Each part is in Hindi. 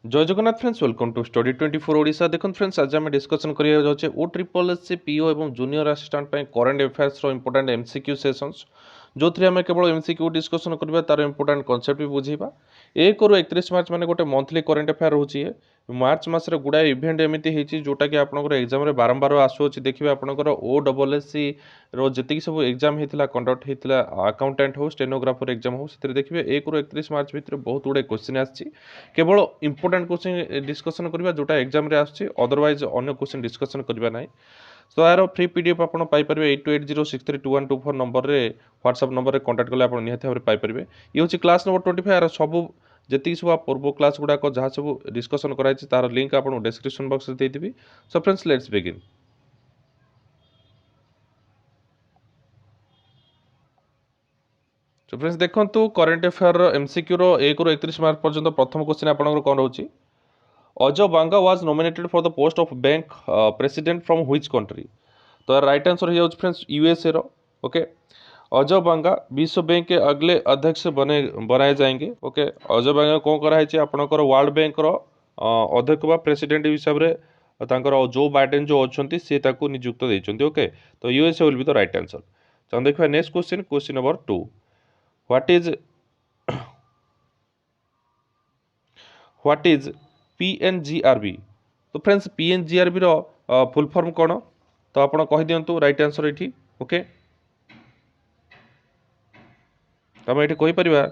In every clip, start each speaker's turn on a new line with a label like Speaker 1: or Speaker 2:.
Speaker 1: जय Jagannath friends, welcome to study 24 Odisha. देखो फ्रेंड्स, आज आम डिस्कसन करिया जाउछे O triple S C PO एवं जूनियर असिस्टेंट पे करंट अफेयर्स रो इंपोर्टेंट एमसीक्यू सेशंस, जो थ्री आम केवल एमसीक्यू डिस्कसन करबा, तार इंपोर्टेंट कॉन्सेप्ट भी बुझीबा। 1 ରୁ 31 मार्च माने गोटे मंथली करंट अफेयर होची है। मार्च मास रे गुडा इवेंट एमिति हेची जोटा कि आपनकर एग्जाम रे बारंबार आसुची। देखिबे आपनकर ओ डबल एस सी रो जति सब एग्जाम हेतिला, कंडक्ट हेतिला, अकाउंटेंट हो, स्टेनोग्राफर एग्जाम हो, सेतिर देखिबे 1 ରୁ 31 मार्च भितर बहुत गुडे क्वेश्चन आछि। केवल इंपोर्टेंट क्वेश्चन डिस्कसन करबा जोटा एग्जाम रे आछि, अदरवाइज अन्य क्वेश्चन डिस्कसन करबा नाही। सो यार फ्री पीडीएफ आपण पाई परबे 8280632124 नंबर रे, व्हाट्सएप नंबर रे कांटेक्ट कले आपण निहत भाबरे पाई परबे। ये होची क्लास नंबर 25। यार सब जति सब पूर्व क्लास गुडा को जहाँ सब डिस्कसन कराई छी तार लिंक आपण डिस्क्रिप्शन बॉक्स रे देइतिबी। So friends, let's begin. So friends, देखंतु करंट अफेयर रो एमसीक्यू रो 1 ରୁ 31 मार्च पर्यंत प्रथम क्वेश्चन आपनकर कोन रहउची। Ajay Banga was nominated for the post of bank president from which country. तो राइट आंसर हो जाउछ फ्रेंड्स यूएसए रो। ओके, अजय बांगा विश्व बैंक के अगले अध्यक्ष बनाए जाएंगे। ओके, अजय बांगा कौन कराई छै आपनकर वर्ल्ड बैंक रो अध्यक्ष बा प्रेसिडेंट हिसाब रे तांकर जो बाइडेन जो अछंती से ताकू नियुक्त दैछंती। ओके, तो USA will be the right answer. तो देखिबा next question, question number 2। What is PNGRB. तो फ्रेंड्स, पीएनजीआरबी रो फुल फॉर्म कौन, तो आप कहि दियंतु राइट आंसर एठी। ओके, आम ये कही परिबा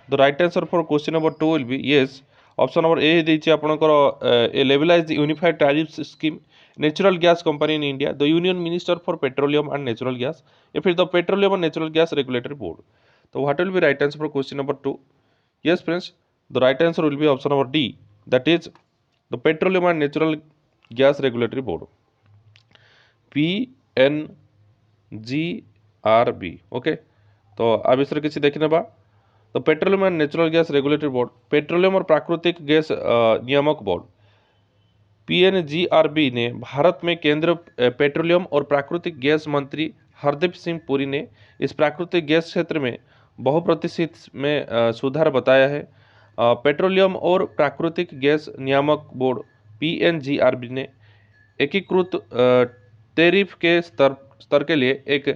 Speaker 1: the right answer for question number 2 will be yes. Option number A देछि आपनकर a levelized unified tariff scheme natural gas company in India, the union minister for petroleum and natural gas, या फिर the petroleum and natural gas regulatory board. तो what will be right answer for question number 2? Yes friends, the right answer will be option number D, that is the petroleum and natural gas regulatory board, PNGRB। Okay, तो आ विषय किसी देखी नेबा। तो petroleum and natural gas regulatory board, petroleum और प्राकृतिक गैस नियामक बोर्ड PNGRB ने भारत में केंद्र पेट्रोलियम और प्राकृतिक गैस मंत्री हरदीप सिंह पुरी ने इस प्राकृतिक गैस क्षेत्र में बहुप्रतिशत में सुधार बताया है। पेट्रोलियम और प्राकृतिक गैस नियामक बोर्ड PNGRB ने एकीकृत टैरिफ के स्तर स्तर के लिए एक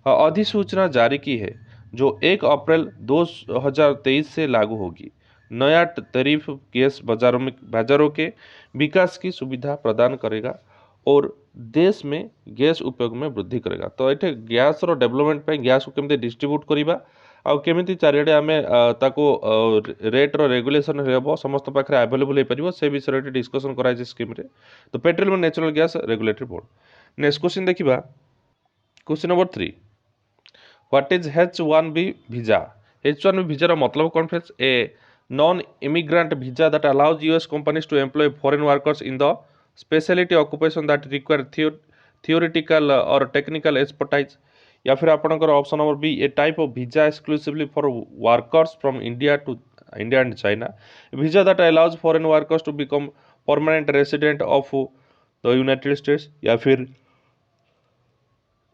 Speaker 1: अधिसूचना जारी की है, जो 1 अप्रैल 2023 से लागू होगी। नया टैरिफ गैस बाजारों के विकास की सुविधा प्रदान करेगा और देश में गैस उपयोग में वृद्धि करेगा। तो ये गैस रो डेवलपमेंट पे गैस को केमती डिस्ट्रीब्यूट करिबा आ केमिति चारिडे आमे ताको रेट रो रेगुलेशन हेबो समस्त पाखरे अवेलेबल हे परिबो, से विषय रे डिस्कशन कराइ छै स्कीम रे। तो petroleum and natural gas regulatory board. Next question देखिबा, question number 3। What is H1B visa. H1B visa रो मतलब कौन friends? A non immigrant visa that allows US companies to employ foreign workers in the speciality occupation that require theoretical और टेक्निकल एक्सपर्टाइज, या फिर आपनकर option number B, a type of visa exclusively for workers from India and China, visa that allows foreign workers to become permanent resident of the United States, या फिर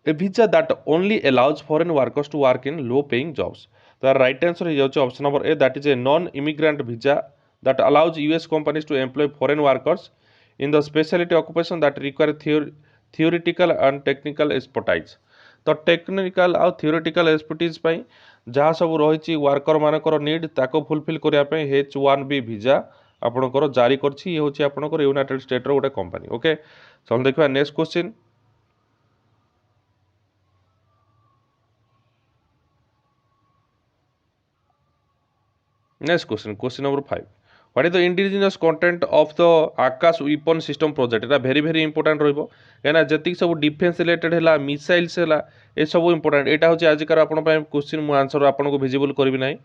Speaker 1: a visa that only allows foreign workers to work in low paying jobs. The right answer is option number A, that is a non immigrant visa that allows US companies to employ foreign workers in the specialty occupation that require theoretical and technical expertise. तो टेक्निकल आ थियोरेटिकल एक्सपर्टीज पई जहाँ सब रही वर्कर मानकर नीड ताको फुलफिल करने H1B वीजा आपनकर जारी करछि। ये होछि आपनकर यूनाइटेड स्टेट रो गोटे कंपनी। ओके, सो हम देखबा next question. Next question, question number 5। What is the indigenous content of the Akash weapon system project. Etah very very important रहइबो, कहना जति सब डिफेंस रिलेटेड हैला, मिसाइल्स हैला, ए सब इंपोर्टेंट। एटा होची आजिकार आपन पय क्वेश्चन मु आंसर आपन को विजिबल करबी नाही।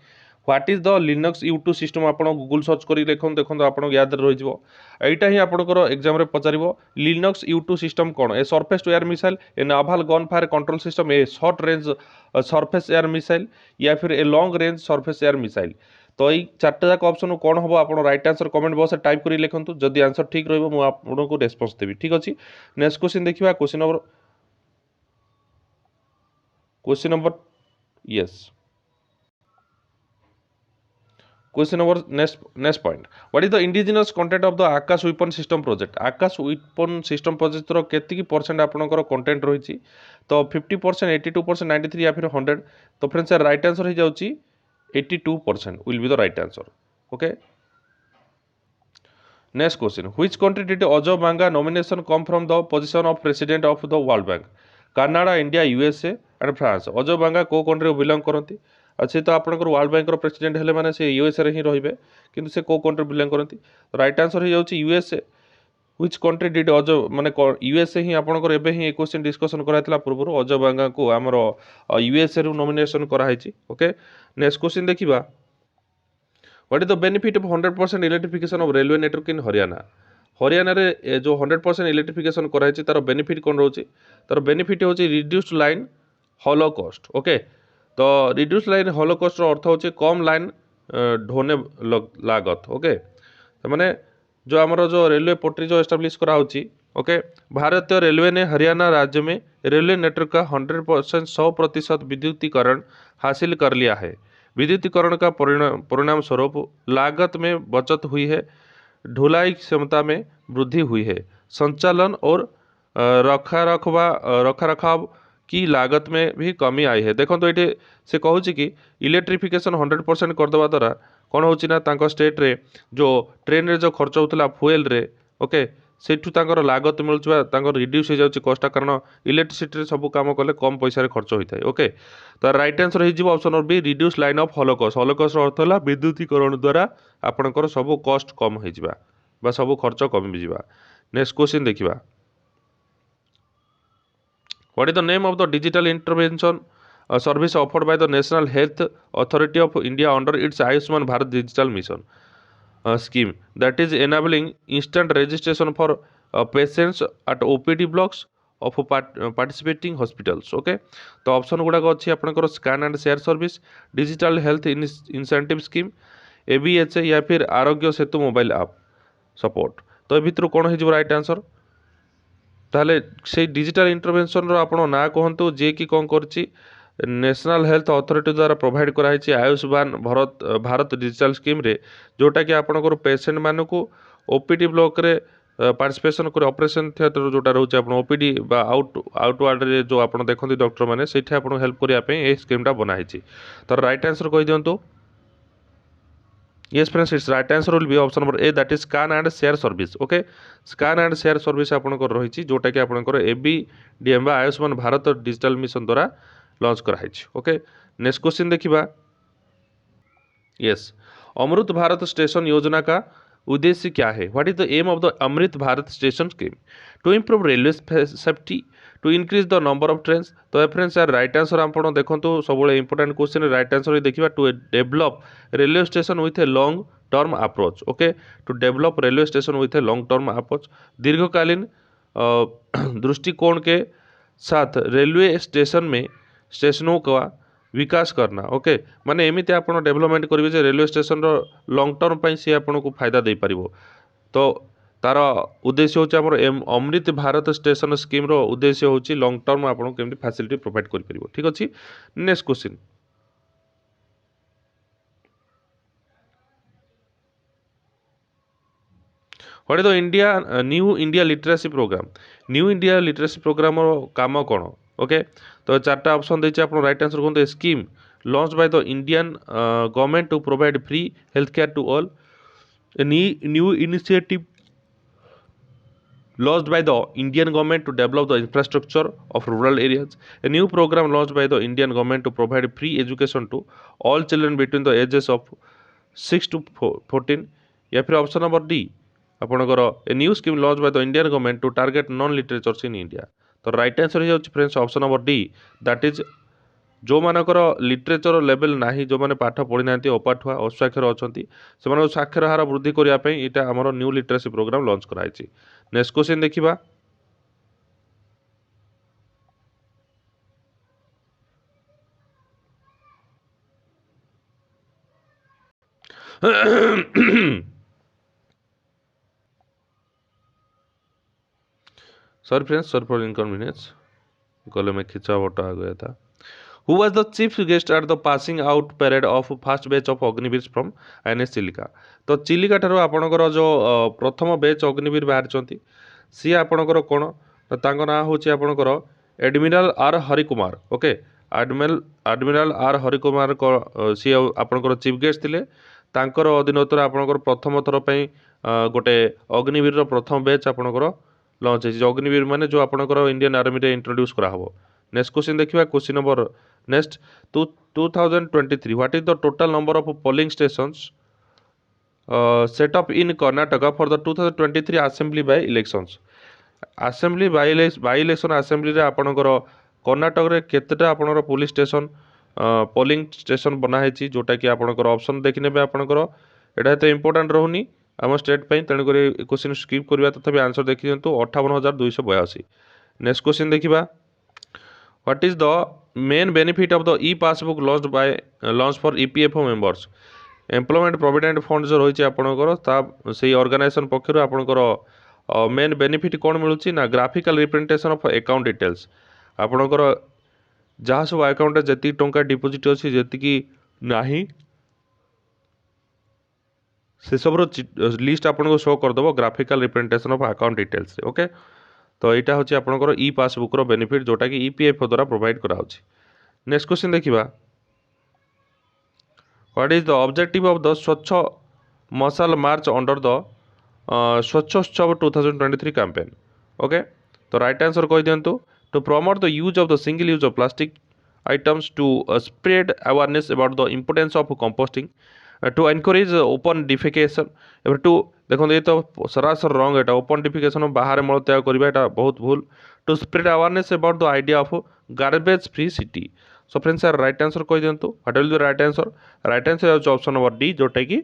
Speaker 1: What is the Linux U2 system, आपन गूगल सर्च करी देखन आपन याद रहि जिवो। एटा ही आपनकर एग्जाम रे पचारिबो, लिनक्स U2 सिस्टम कोन? A surface to air missile, a naval gun fire control system, a short range surface air missile, या फिर a long range surface air missile. तो ये चार्टा जाक ऑप्शन कौन हम आप right answer comment box type कर लिखुँ। जदि आंसर ठीक रहा रेस्पॉन्स देवी। ठीक अच्छे, नेक्स्ट क्वेश्चन देखिए, question number yes, Question number next point. What is the indigenous content of the Akash weapon system project? Akash weapon system project row केतिकी percent आपनकर कंटेंट रही तो 50%, 82%, 93 या फिर 100 तो फ्रेंड्स राइट आंसर हो जाउची 82% will be the right answer. Okay. Next question. Which country did Ajay Banga nomination come from the position of president of the World Bank? Canada, India, USA and France. Ajay Banga को कंट्री बिलोंग करती अच्छे तो आपंकर वर्ल्ड बैंक प्रेसिडेंट हेले माने से यूएसए रे ही रहिबे किंतु से को कंट्री बिलोंग करती राइट आंसर हो जाउची USA. Which country did Ajay माने यूएसए ही आपंकर एबे ही क्वेश्चन डिस्कशन कराइतला पूर्व अजय बांगा को हमर यूएसए रु नॉमिनेशन करा हैची. ओके. नेक्स्ट क्वेश्चन देखिबा. What is the benefit of 100% electrification of railway network इन हरियाणा? हरियाणा रे जो 100% इलेक्ट्रिफिकेशन करा हैची तार बेनिफिट कोन रहउची? तार बेनिफिट होची reduced line hollow cost. Okay. तो रिड्यूस लाइन हॉलो कॉस्ट अर्थ होचे कम लाइन ढोने लागत. ओके. तो माने जो आमर जो रेलवे पटरी जो एस्टाब्लिश करा होची. ओके. भारतीय रेलवे ने हरियाणा राज्य में रेलवे नेटवर्क का 100% 100% विद्युतीकरण हासिल कर लिया है. विद्युतीकरण का परिणाम स्वरूप लागत में बचत हुई है, ढुलाई क्षमता में वृद्धि हुई है, संचालन और रखरखाव की लागत में भी कमी आई है. देखो तो ये से कहूँ कि इलेक्ट्रिफिकेशन 100% करदेवा द्वारा कौन होची ना तांको स्टेट रे जो ट्रेन रे जो खर्च होता फुएल रे. ओके. सेठू तांकर लागत मिलुवा तांकर रिड्यूस हो जाउची कॉस्ट कारण इलेक्ट्रिसिटी रे सब काम कले कम पैसा रे खर्च होता है. ओके. तो राइट आंसर हो option number B reduce line of holocaust. Holocaust अर्थ है विद्युतीकरण द्वारा आपनकर सब कॉस्ट कम हो जिबा बा सब खर्च कम जिबा. नेक्स्ट क्वेश्चन देखिबा. What is the name of the digital intervention service offered by the National Health Authority of India under its Ayushman Bharat Digital Mission scheme that is enabling instant registration for patients at OPD blocks of participating hospitals? Okay. तो ऑप्शन गुड़ाक अच्छी आपंकर scan and share service, digital health incentive scheme, ABHA या फिर Aarogya Setu mobile app support. तो ये भितर कौन हो राइट आंसर? ताहले से डिजिटल इंटरवेंशन रो आपण ना कहंतु जे कि कोन करछि नेशनल हेल्थ अथॉरिटी द्वारा प्रोवाइड कराई आयुष्मान भारत डिजिटल स्कीम रे जोटा कि आपनकर पेशेंट मानू को ओपीडी ब्लॉक रे पार्टिसिपेशन कर ऑपरेशन थिएटर जोटा रहउछि आपण ओपीडी बा आउटवार्ड रे जो आपण देखंती डॉक्टर माने सेठी आपण हेल्प करिया पे ए स्कीम टा बना हैछि. तो राइट आंसर कहि दियंतु. Yes friends, its right answer will be option number A, that is scan and share service. Okay. Scan and share service आपनकर रही जोटा कि आपनकर ABDM बा आयुष्मान भारत डिजिटल मिशन द्वारा लॉन्च कराई. ओके. नेक्स्ट क्वेश्चन देखिबा. यस. अमृत भारत स्टेशन योजना का उद्देश्य क्या है? What is the aim of the Amrit Bharat station scheme? To improve railway safety, to increase the number of trains. तो फ्रेंड्स यार राइट आंसर आप देखो सब इंपोर्टेंट क्वेश्चन राइट आंसर देखिए to develop railway station with a long term approach. Okay. To develop railway station with a long term approach, दीर्घकालीन दृष्टिकोण के साथ रेलवे स्टेशन में स्टेशनों का विकास करना. ओके. माने एमिति आपण डेवलपमेंट करिवे जे रेलवे स्टेशन रो लॉन्ग टर्म पई से आपण को फायदा दे परिबो. तो तार उद्देश्य होची हमर अमृत भारत स्टेशन स्कीम रो उद्देश्य होची लॉन्ग टर्म आपण केमति फैसिलिटी प्रोवाइड करि परिबो. ठीक अछि. Next question. What is the new India literacy programme? New India literacy programme रो काम कोन? ओके. तो चारटा ऑप्शन देछि आपण राइट आंसर कोन? Scheme launched by the Indian government to provide free healthcare to all. A new initiative launched by the Indian government to develop the infrastructure of rural areas. A new program launched by the Indian government to provide free education to all children between the ages of 6 to 14. या फिर ऑप्शन नंबर डी आपनकर a new scheme launch by the Indian government to target non literatures in India. तो राइट आंसर हो friends option number D, that is जो मानकर लिटरेचर लेवल नाही जो माने पाठ पढ़ी ना अपाठुआ अस्वाक्षर अच्छा से साक्षर हार वृद्धि करने यहाँ आम न्यू लिटरेसी प्रोग्राम लॉन्च कराई. नेक्स्ट क्वेश्चन देखिबा. Sorry friends, sorry for inconvenience, गले में खिंचा बटा आ गया था. Who was the chief guest at the passing out parade of first batch of Agniveer from INS Chilika? ତ ଚିଲିକା ଠାରୁ ଆପଣଙ୍କର ଯେଉଁ ପ୍ରଥମ ବେଚ୍ ଅଗ୍ନିବୀର ବାହାରିଛନ୍ତି ସିଏ ଆପଣଙ୍କର କ'ଣ? ତ ତାଙ୍କ ନାଁ ହେଉଛି ଆପଣଙ୍କର ଏଡମିରାଲ ଆର୍ ହରିକୁମାର। ଓକେ, ଆଡମିରାଲ ଆର୍ ହରିକୁମାର ସିଏ ଆପଣଙ୍କର ଚିଫ୍ ଗେଷ୍ଟ ଥିଲେ। ତାଙ୍କର ଅଧୀନତରେ ଆପଣଙ୍କର ପ୍ରଥମ ଥର ପାଇଁ ଗୋଟେ ଅଗ୍ନିବୀରର ପ୍ରଥମ ବେଚ୍ ଆପଣଙ୍କର ଲଞ୍ଚ ହେଇଛି। ଅଗ୍ନିବୀର ମାନେ ଯେଉଁ ଆପଣଙ୍କର ଇଣ୍ଡିଆନ୍ ଆର୍ମିରେ ଇଣ୍ଟ୍ରୋଡ୍ୟୁସ୍ କରାହେବ। ନେକ୍ସଟ କ୍ୱେଶ୍ଚିନ୍ ଦେଖିବା। Question number next 2023 what is the total number of polling stations set up in Karnataka for the 2023 assembly by elections? Assembly by election ଆସେମ୍ବଲିରେ ଆପଣଙ୍କର କର୍ଣ୍ଣାଟକରେ କେତେଟା ଆପଣଙ୍କର ପୋଲିଂ ଷ୍ଟେସନ୍ ବନା ହେଇଛି, ଯେଉଁଟାକି ଆପଣଙ୍କର ଅପସନ୍ ଦେଖିନେବେ। ଆପଣଙ୍କର ଏଇଟା ଏତେ ଇମ୍ପୋର୍ଟାଣ୍ଟ ରହୁନି ଆମ ଷ୍ଟେଟ୍ ପାଇଁ, ତେଣୁକରି କ୍ୱେଶ୍ଚିନ୍ ସ୍କିପ୍ କରିବା। ତଥାପି ଆନ୍ସର୍ ଦେଖିଦିଅନ୍ତୁ 58,282। ନେକ୍ସଟ କ୍ୱେଶ୍ଚିନ୍ ଦେଖିବା। What is the main benefit of the e-passbook launched for EPFO members? Employment provident fund जो रही आपंकर से ऑर्गेनाइजेशन पक्षर आपंकर मेन बेनिफिट कौन मिलूँ ना graphical representation of account details. आपंकर जहाँ सब अकाउंट जी टंका डिपोजिट अच्छी जी ना से सब लिस्ट आपको शो करदेव graphical representation of account details. Okay, तो यहाँ हूँ आपंकर ई पासबुक बेनिफिट जोटा कि EPFO द्वारा प्रोवाइड कराऊँ। नेक्स्ट क्वेश्चन देखा। What is the objective of the Swachh Masal March under the Swachhotsav 2023 campaign? Okay, तो right answer कही दियंतु। To promote the use of the single use of plastic items, to spread awareness about the importance of composting, to encourage open defecation। एवं टू देखो ये तो सरासर रंग एटा ओपन डिफिकेशन बाहर मल त्याग करबा एटा बहुत भूल। To spread awareness about the idea of garbage free city. So friends यार राइट आंसर कही दियंतु। What will be right answer? Right answer है ऑप्शन नंबर डी, जोटा कि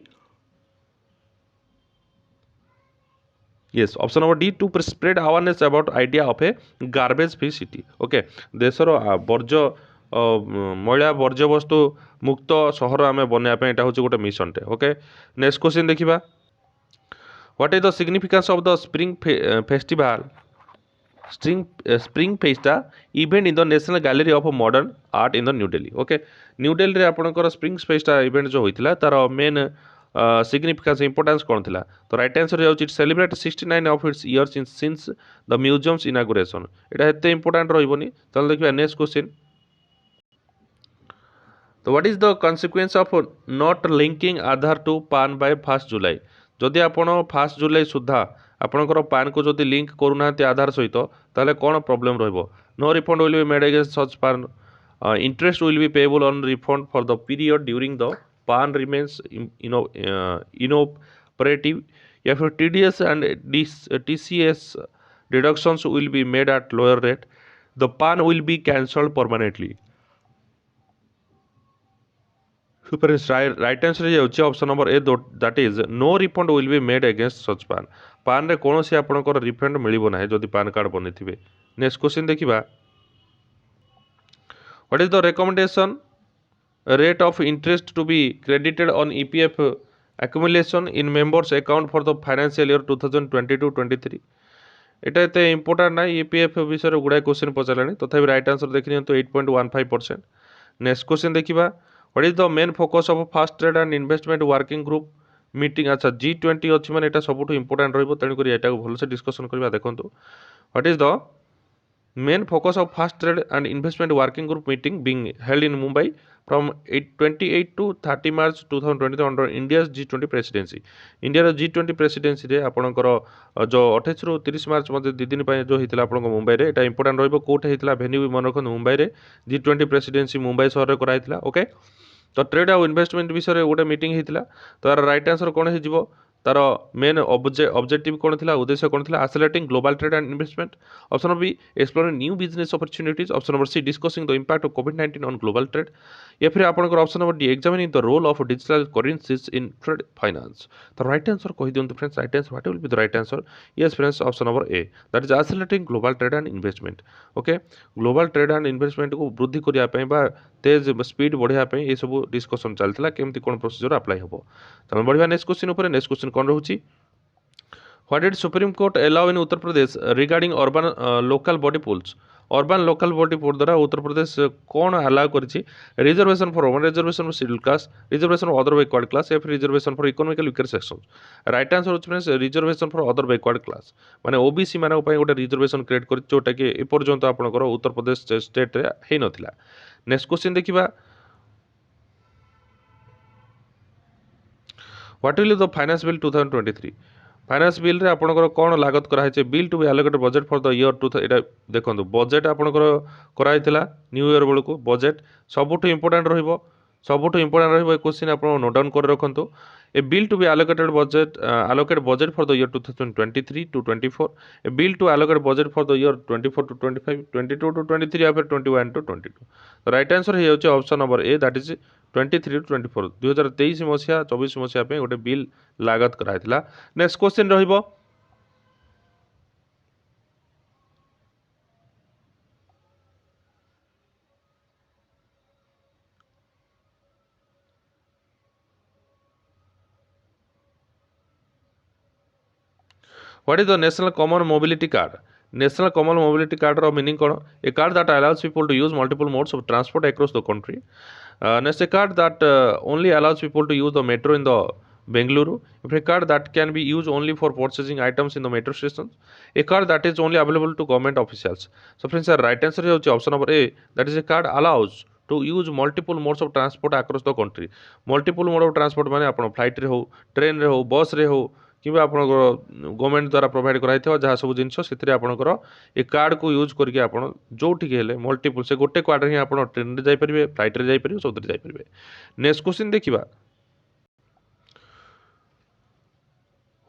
Speaker 1: yes option number D, to spread awareness about idea of a garbage free city. Okay, देशर वर्ज्य मैला वर्ज्य वस्तु मुक्त सहर आम बनवाई यहाँ हूँ गोटे मिशनटे। ओके, नेक्स्ट क्वेश्चन देखा। What is the significance of the spring festival spring Festa event in the national gallery of modern art in the new Delhi? Okay, new Delhi आपंकर स्प्रिंग फेस्टा इवेंट जो होता तार मेन सिग्निफिकेंस इंपोर्टेंस कौन थी? तो राइट आंसर हो celebrate 69 of its years since the museum's inauguration. यहाँ एत इंपोर्टाट रही। चलो देखिए नेक्स्ट क्वेश्चन। तो what is the consequence of not linking Aadhaar to PAN by 1 July? जदि आप 1 जुलाई सुधा आपंकर पान को जदि लिंक करूना आधार सहित ताले कौन प्रॉब्लम रहिबो? No refund will be made against such PAN. Interest will be payable on refund for the period during the PAN remains inoperative, या फिर TDS and TCS deductions will be made at lower rate. The PAN will be cancelled permanently. Right answer ये option number A, that is no refund will be made against such PAN. PAN रे कौन सी आपंकर रिफंड मिलना है जदि पान कार्ड बनी थे। नेक्स्ट क्वेश्चन देखा। What is the recommendation rate of interest to be credited on EPF accumulation in members account for the financial year 2022-23? এটা এতে ইম্পর্টাট না। EPF বিষয়ে গুড়াए क्वेश्चन पचारे, तथापि राइट आंसर देखी दिखाँ 8.15%। नेक्स्ट क्वेश्चन देखा। What is the main focus of fast trade and investment working group meeting? अच्छा, G20 अच्छी मैंने यहाँ सब इंपोर्टाट रेणुक यहाँ भलसे डिस्कसन करवा। देखो what is the main focus of fast trade and investment working group meeting being held in Mumbai from 28 to 30 March 2023 under India's G20 presidency. India G20 presidency रे आपणकर जो 28 ରୁ 30 मार्च मध्य 2 दिन जो होता आप मुंबई में, यहाँ इंपोर्टाट रोटे होता भेन्यू भी मन रखते मुंबई में। G20 प्रेसिडेंसी मुंबई सहर में कराई। ओके, तो ट्रेड आउ इन्वेस्टमेंट विषय गोटे मीटिंग होता। तो यार राइट आंसर कौन हो? तार मेन ऑब्जेक्टिव कौन थी, उद्देश्य कौन थी? Accelerating global trade and investment. Option number B, exploring new business opportunities. Option number C, discussing the impact of कोविड-19 ऑन ग्लोबल ट्रेड। या फिर आपंकर option number D, examining the role of digital currencies in trade finance. तो राइट आंसर कही दिखाँ friends. Right answer what will be the right answer? Yes friends, option number A, that is accelerating global trade and investment. Okay, global trade and investment को वृद्धि करने तेज स्पीड बढ़ाई ये सब डिस्कसन चलता केमती कौन प्रोसीजर अप्लाई हम। चलो बढ़िया नेक्स्ट क्वेश्चन उपर। नेक्स्ट क्वेश्चन कौन रोचे? What did Supreme Court allow in Uttar Pradesh regarding urban local body pools? Urban local body board द्वारा उत्तर प्रदेश कौन अलाउ कर reservation for women, reservation for scheduled caste, reservation for other backward class या फिर reservation for economical weaker section. Right answer होछि reservation for other backward class माने ओबीसी मानक पई गोटे रिजर्वेशन क्रिएट कर जोटा कि ए पर्यंत आपनकर उत्तर प्रदेश स्टेट रे हे नथिला। नेक्स्ट क्वेश्चन देखिबा what will the finance bill 2023 finance bill रे आपनकर कोन लागत करा है bill to be allocated budget for the year 2000 एटा देखंतु बजेट आपनकर करा हितला न्यू ईयर बेलको बजेट सबुठ इंपोर्टेंट रहइबो ए क्वेश्चन आप नोट डाउन कर रखंतु ए bill to be allocated budget allocate budget for the year 2023 to 24 a bill to allocate budget for the year 24 to 25 22 to 23 या फिर 21 to 22 तो राइट आंसर हे होचे option number A that is 23 to 24 2023 मसिया 24 मसिया पे गोटे बिल लागत कराइतला। नेक्स्ट क्वेश्चन रहिबो What is the National Common Mobility Card? National Common Mobility Card ର meaning କ'ଣ? A card that allows people to use multiple modes of transport across the country. Next, a card that only allows people to use the metro in the Bengaluru. A card that can be used only for purchasing items in the metro stations. A card that is only available to government officials. So friends, the right answer is option number A. That is a card allows to use multiple modes of transport across the country. Multiple mode of transport माने आपण फ्लाइट रे हो, ट्रेन रे हो, बस रे हो कि गवर्नमेंट द्वारा प्रोवाइड कराई जहाँ सब जिन से आपंकर ए कार्ड को यूज करके आप जो मल्टीपल से गोटे कार्ड ही आप ट्रेन में जापर फ्लाइट रे जापर सब जापर। नेक्स्ट क्वेश्चन देखा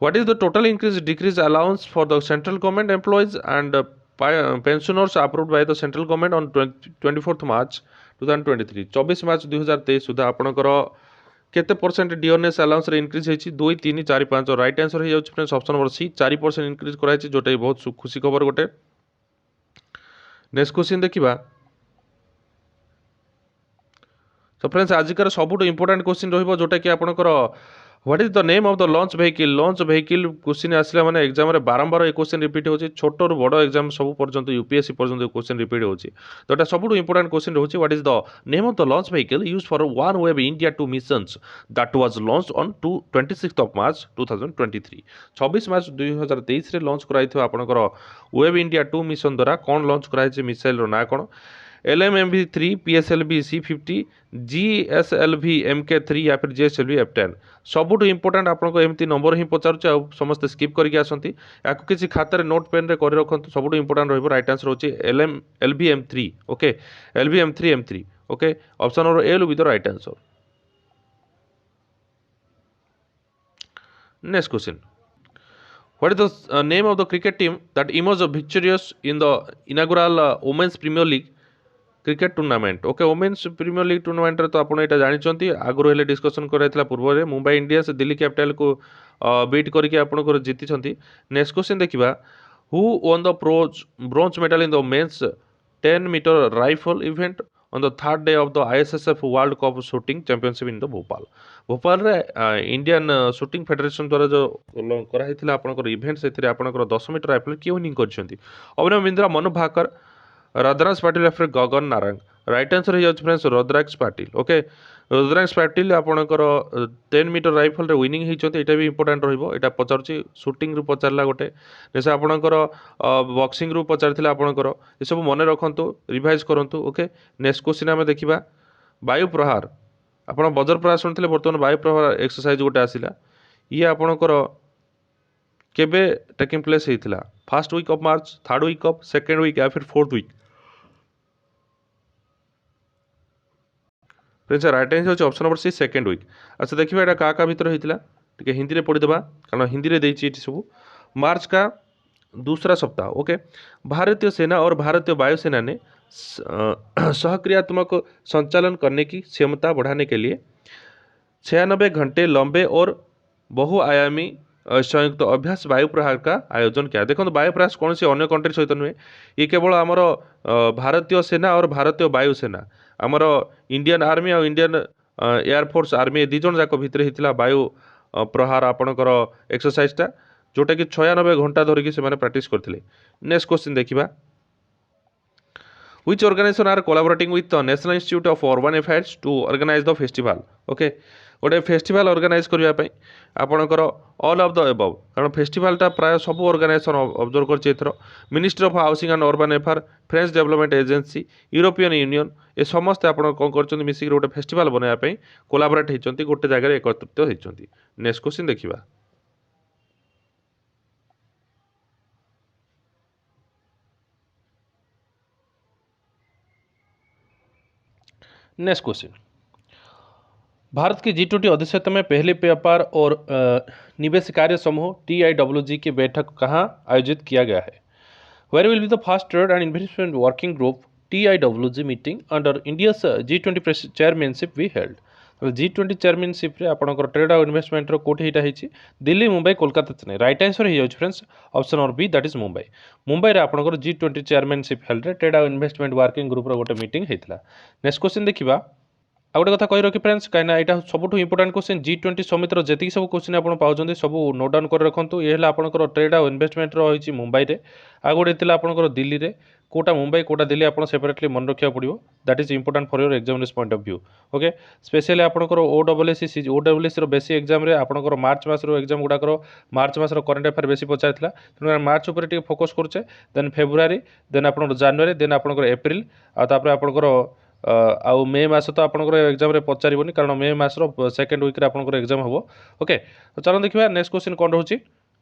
Speaker 1: what is the total increase decrease allowance for the central government employees and pensioners approved by the central government on 24 March 2023 24 March 2023 सुधा आपंकर केते परसेंट डिओनेस अलाउंस रे इंक्रीज होईची 2 3 4 5 और राइट आंसर हो जाउछ friends option number C 4% increase कराइची जोटा बहुत खुशी खबर गोटे। नेक्स्ट क्वेश्चन देखिबा सो फ्रेंड्स आजिकार सबुठ इंपोर्टेंट क्वेश्चन रहिबो जोटा कि आपनकर what is the name of the launch vehicle question आसला माने एग्जाम रे बारंबार ए क्वेश्चन रिपीट होची छोट और बड़ एग्जाम सब पर्यंत यूपीएससी पर्यंत क्वेश्चन रिपीट होची तो एटा सबुठ इंपोर्टेंट क्वेश्चन रहउची what is the name of the launch vehicle used for OneWeb India 2 missions that was launched on 26 of March 2023 26 March 2023 रे लॉन्च कराइथो आपनकर वेब इंडिया 2 मिशन द्वारा कोन लॉन्च कराइছে मिसाइल रो ना कोन LMMV3 PSLV C50 GSLV MK3 या फिर GSLV F10 सबुठ इंपोर्टेंट आपको एमती नंबर ही पचारुचे समस्त स्किप करके आसती या किसी खातार नोट पेन रे कर रखु सबुठ इंपोर्टेंट रहिबो राइट आंसर होची LVM3 okay LVM3 M3 okay option number A will be the right answer. Next question What is the name of the cricket team that emerged victorious in the inaugural Women's Premier League cricket tournament okay women's premier league tournament रे तो आप जानते आगुरी हेले डिस्कसन कराइला पूर्व में मुंबई इंडियंस दिल्ली कैपिटल को बीट करके आपंकर जीति। नेक्स्ट क्वेश्चन देखा who won the bronze medal in the men's 10 metre rifle event on the third day of the ISSF world cup shooting championship in the Bhopal रे इंडियन शूटिंग फेडरेशन द्वारा जो कराइला आपंकर इवेंट से 10 मीटर राइफल किए विनिंग कर अभिनव बिंद्रा मनु भाकर रुद्राक्ष पाटिल या फिर गगन नारंग राइट आंसर हो फ्रेंड्स रुद्राक्ष पाटिल ओके रुद्राक्ष पाटिल आपणकर 10 मीटर राइफल रे विनिंग होती यहाँ भी इंपोर्टेंट रहा पचार शूटिंग रु पचारा गोटे जैसे आपणकर बॉक्सिंग रु पचार आपणकर ये सब मन रखु रिवाइज करूँ ओके। नेक्स्ट क्वेश्चन आम देखा वायु प्रहार आप वज्र प्रहार शुणुते बर्तमान वायु प्रहार एक्सरसाइज गोटे आसला ये आपणकर केबे टेकिंग प्लेस होता first week of March third week of second week या फिर fourth week friends right answer होची option number C second week. अच्छा देखिए यहाँ क्या भितर होता टे हिंदी में पढ़ीदेवा कारण हिंदी में देती सब मार्च का दूसरा सप्ताह ओके भारतीय सेना और भारतीय वायुसेना ने सहक्रियात्मक संचालन करने की क्षमता बढ़ाने के लिए 96 घंटे लंबे और बहुआयामी संयुक्त अभ्यास वायु प्रहार का आयोजन किया। देखो वायु प्रहार कौन सी अन्य कंट्री सहित नुहे ये केवल आमर भारतीय सेना और भारतीय वायुसेना आमर इंडियन आर्मी और इंडियन एयरफोर्स आर्मी दी जन जाक भितर होता वायु प्रहार आपणकर एक्सरसाइजटा जोटा कि 96 घंटा धरिकी से प्राक्ट करते। नेक्स्ट क्वेश्चन देखा Which organization are collaborating with the National Institute of Urban Affairs to organize the festival? Okay, गोटे फेस्टिवल ऑर्गेनाइज करने आपणकर ऑल ऑफ द एबव कारण फेस्टिवलटा प्राय सब ऑर्गेनाइजेशन ऑब्जर्व कर ministry of housing and urban affair French development agency European union A समस्ते आप कौन कर मिसिक गोटे फेस्टिवल बनाया कोलाबरेट होती गोटे जगह एकत्रित होती। नेक्स्ट क्वेश्चन देखा नेक्स्ट क्वेश्चन भारत की G20 अध्यक्षता में पहले व्यापार और निवेश कार्य समूह TIWG की बैठक कहाँ आयोजित किया गया है? Where will be the first trade and investment working group TIWG meeting under India's G20 chairmanship we held? G20 chairmanship रे आपनकर ट्रेड और इन्वेस्टमेंट रो कोठी हिटा हिची दिल्ली मुंबई कोलकाता चेन्नई राइट आंसर ही जाउछ फ्रेंड्स ऑप्शन और B that is Mumbai. Mumbai रे आपनकर G20 chairmanship हेल्ड रे ट्रेड और इन्वेस्टमेंट वर्किंग ग्रुप रो गोटे मीटिंग हेतला। नेक्स्ट क्वेश्चन देखिबा आ गोटे कथा कही रखी फ्रेंड्स कहीं यहाँ सबुठ इंपोर्टाट क्वेश्चन G20 समितर जी सब क्वेश्चन आप पाँच सब नोट डाउन कर रखु ये आपंकर ट्रेड और इन्वेस्टमेंट रही मुंबई में आ गोटे आपंकर दिल्ली में कोटा मुंबई कोटा दिल्ली आप सेपरेटली मन रखा पड़ो that is important for your examination point of view. Okay specially आपंकर OSSC बेसी एग्जाम आपंकर मार्च मासर एग्जाम गुड़ाक मार्च मासर करेन्ट अफेयर बेसी पचार तेणु मार्च उपर फोकस करुचे देन फेब्रुआरी देन आप जानुरी देन आपंकर एप्रिल आपंकर आउ मे मास तो आपंकर एग्जाम पचारबनी कारण मे मासर सेकेंड वीक आपंकर एग्जाम हम। ओके तो चलो देखिए नेक्स्ट क्वेश्चन कौन रोचे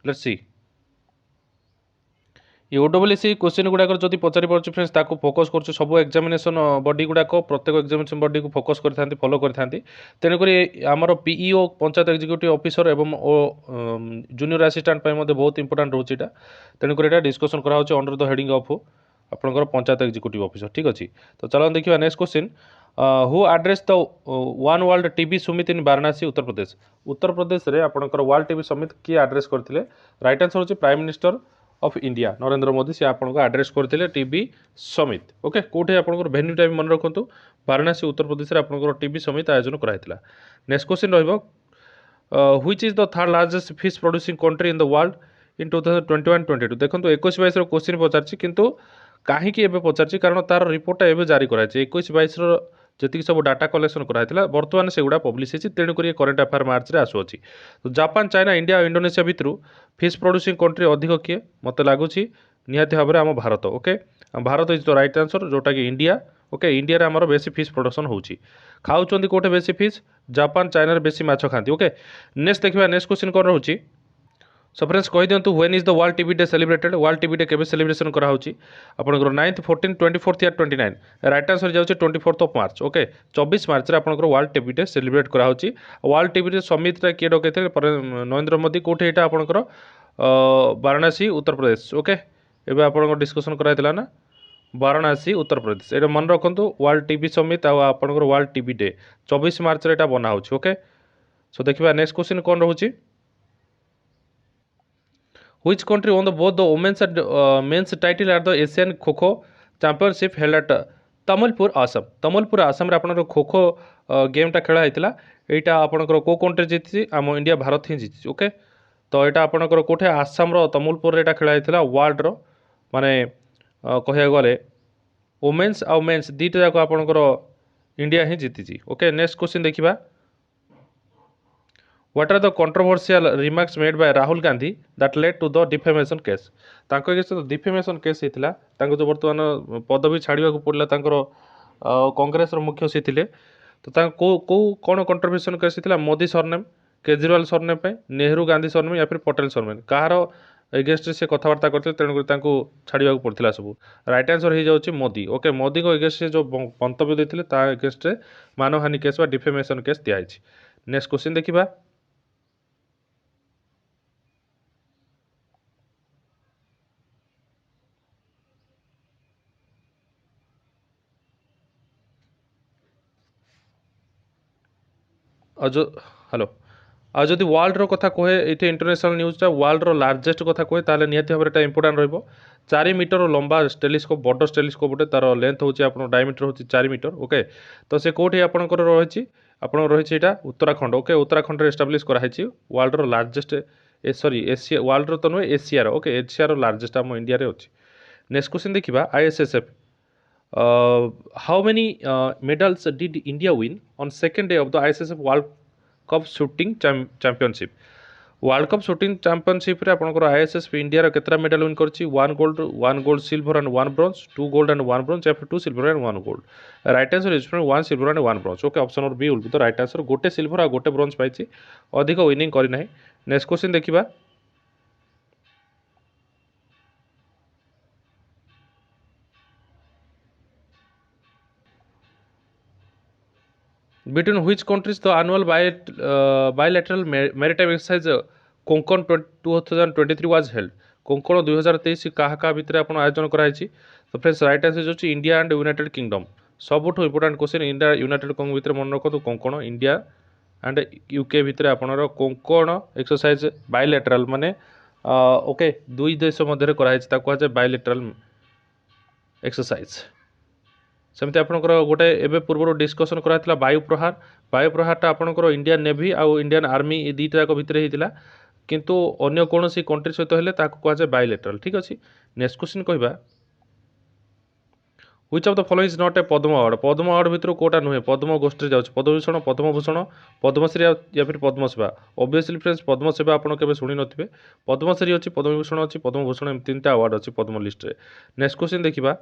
Speaker 1: लेट्स सी ये OSSC क्वेश्चन गुड़ाक जब पचारि पार्छ फ्रेंड्स ताको फोकस कर सब एग्जामिनेशन बॉडी गुड़ाक प्रत्येक एग्जामिनेशन बॉडी को फोकस करते फॉलो करते तेणुक आमर PEO पंचायत एग्जीक्यूटिव ऑफिसर एवं जूनियर असिस्टेंट बहुत इंपोर्टेंट रोचे तेणुक डिस्कसन करा अंडर द हेडिंग ऑफ आपंकर पंचायत एग्जीक्यूटिव ऑफिसर ठीक अच्छे। तो चलो देखिए next question who address the one world TB summit in Varanasi Uttar Pradesh रे आपंकर वर्ल्ड टीबी समिट किए एड्रेस करते राइट आंसर होची prime minister of India Narendra Modi से आपको एड्रेस करते टीबी समिट। ओके कौटे आपंकर भेन्यू टाइम मन रखु वाराणसी उत्तर प्रदेश में आपंकर टीबी समिट आयोजन कराइला। Next question which is the third largest fish producing country in the world in 2021-22 देखो 21-22 क्वेश्चन पचार किंतु कहीं पचार कारण तार रिपोर्टा एवं जारी कराई 21-22 जी सब डाटा कलेक्शन कराई बर्तमान से गुड़ा पब्लिश होती तेणुक करेन्ट अफेयर मार्च में आसुच्छी। तो जापान चाइना इंडिया और इंडोनेशिया भितर फिश प्रोड्यूसिंग कंट्री अधिक किए मत लगुच निहाती भाव में आम Bharat. Okay Bharat is the right answer जोटा कि इंडिया। ओके इंडिया आमर बेसी फिश प्रोडक्शन होची खाऊँ कौटे बेसी फिश जापान चाइना बेसी माछ खाती। ओके नेक्स्ट देखिए नेक्स्ट क्वेश्चन कौन रोचे सो फ्रेंड्स कही दिंतु when is the world TB day celebrated world TB day केबे सेलिब्रेशन करा होची आपनकर 9th 14th 24th या 29 राइट आंसर जाउचे 24th ऑफ मार्च। ओके 24 मार्च रे आपनकर वर्ल्ड टीबी डे सेलिब्रेट करा होची वर्ल्ड टीबी डे समिट रे किए डकेथे नरेंद्र मोदी कोठे एटा आपनकर वाराणसी उत्तर प्रदेश। ओके एबे आपनकर डिस्कशन कराइतला ना वाराणसी उत्तर प्रदेश एटा मन रखंतु वर्ल्ड टीबी समिट आ आपनकर वर्ल्ड टीबी डे 24 मार्च रे एटा बना होची। ओके सो देखिबा नेक्स्ट क्वेश्चन कोन रहूची Which country won both the women's and men's title at the Asian Kho-Kho Championship held at Tamulpur Assam Tamulpur Assam आपन खो खो गेमटा खेला होता यहाँ आपंकर कौ कंट्री जीति आम इंडिया भारत ही जीति। ओके तो यहाँ आपंकर कौटे आसाम तमलपुर यहाँ खेला होता वर्ल्ड माने कह गले वोमेन्स आउ मेन्स दुईटा जाक आपंकर इंडिया ही जीति। ओके नेक्स्ट क्वेश्चन देखा What are the controversial remarks made by Rahul Gandhi that led to the defamation case? तांको अगेंस्ट तो डिफेमेशन केस होता जो बर्तमान पदवी छाड़ा पड़ा कांग्रेस मुख्य सी थे तो कौन कंट्रोवर्सन केस होता Modi surname Kejriwal surname Nehru Gandhi surname या फिर पटेल सरनेम कहार एगेंस्ट से कथबार्ता करते तेणुक छाड़ा पड़ा सब राइट आंसर हो जाए मोदी। ओके मोदी को एगेंस्ट जो मंतव्य देते एगेंस्ट मानहानि केस डिफेमेशन केस दिखाई। नेक्स्ट क्वेश्चन देखा जो हेलो आ जदि वर्ल्ड कथा कहे ये इंटरनेशनल न्यूज़टा वर्ल्ड लार्जेस्ट कथा कहे ताले निहाती भाव में इंपोर्टाट रहिबो 4 मीटर लंबा टेलीस्कोप बड़ टेलीस्कोप गोटे तार लेंथ होची आपन डायमीटर होची 4 मीटर। ओके तो से कोठी आपनकर रही आपन रही एटा उत्तराखंड। ओके उत्तराखंड रे एस्टाब्लिश करा हिची world largest sorry Asia world तो नुहे एशिया। ओके एशिया लार्जेस्ट आम इंडिया रे अछि। नेक्स्ट क्वेश्चन देखिबा ISSF How many medals did India win on second day of the ISSF World Cup Shooting Championship? World cup shooting championship रे आपनकर आईएसएस इंडिया रो केतरा मेडल विन करछि 1 gold silver and 1 bronze 2 gold and 1 bronze या फिर 2 silver and 1 gold right answer is from 1 silver and 1 bronze okay option number B will be the right answer गोटे सिल्वर आ गोटे ब्रोंज पाइछि अधिक विनिंग करि नाही नेक्स्ट क्वेश्चन देखिबा between which countries the annual bilateral maritime exercise Konkon 2023 was held Konkan 2023 कहा कहा भितर आपण आयोजन कराई तो फ्रेंड्स राइट आंसर होची इंडिया एंड यूनाइटेड किंगडम सबुठ important question India United Kingdom भितर मन रखो कोंकण इंडिया एंड यूके भितर आपणर कोंकण एक्सरसाइज बायलैटरल माने ओके दुई देश मध्य कराई ताको कहा बायलैटरल एक्सरसाइज सेमती आपंकर गोटे एवं पूर्व डिस्कसन कराइला वायु प्रहारटा आपंकर इंडियन नेवी आउ इंडियन आर्मी दुईटा जाक भितर होता किंतु अन्य कौन सी कंट्री सहित हेले कहुए बायलैटरल ठीक अच्छे नेक्स्ट क्वेश्चन कहवा which of the following is not a Padma award भितर कोटा नुहे पद्म गोष्ठी जाऊँ पद्मभूषण पद्मभूषण पद्मश्री या फिर पद्मसेवा ऑब्वियसली फ्रेंड्स पद्मसेवा आपड़ के शुणी नथिबे पद्मश्री अच्छी पद्मभूषण अच्छी पद्मभूषण एम तीन अवार्ड अच्छी पद्म लिस्ट रे नेक्स्ट क्वेश्चन देखिबा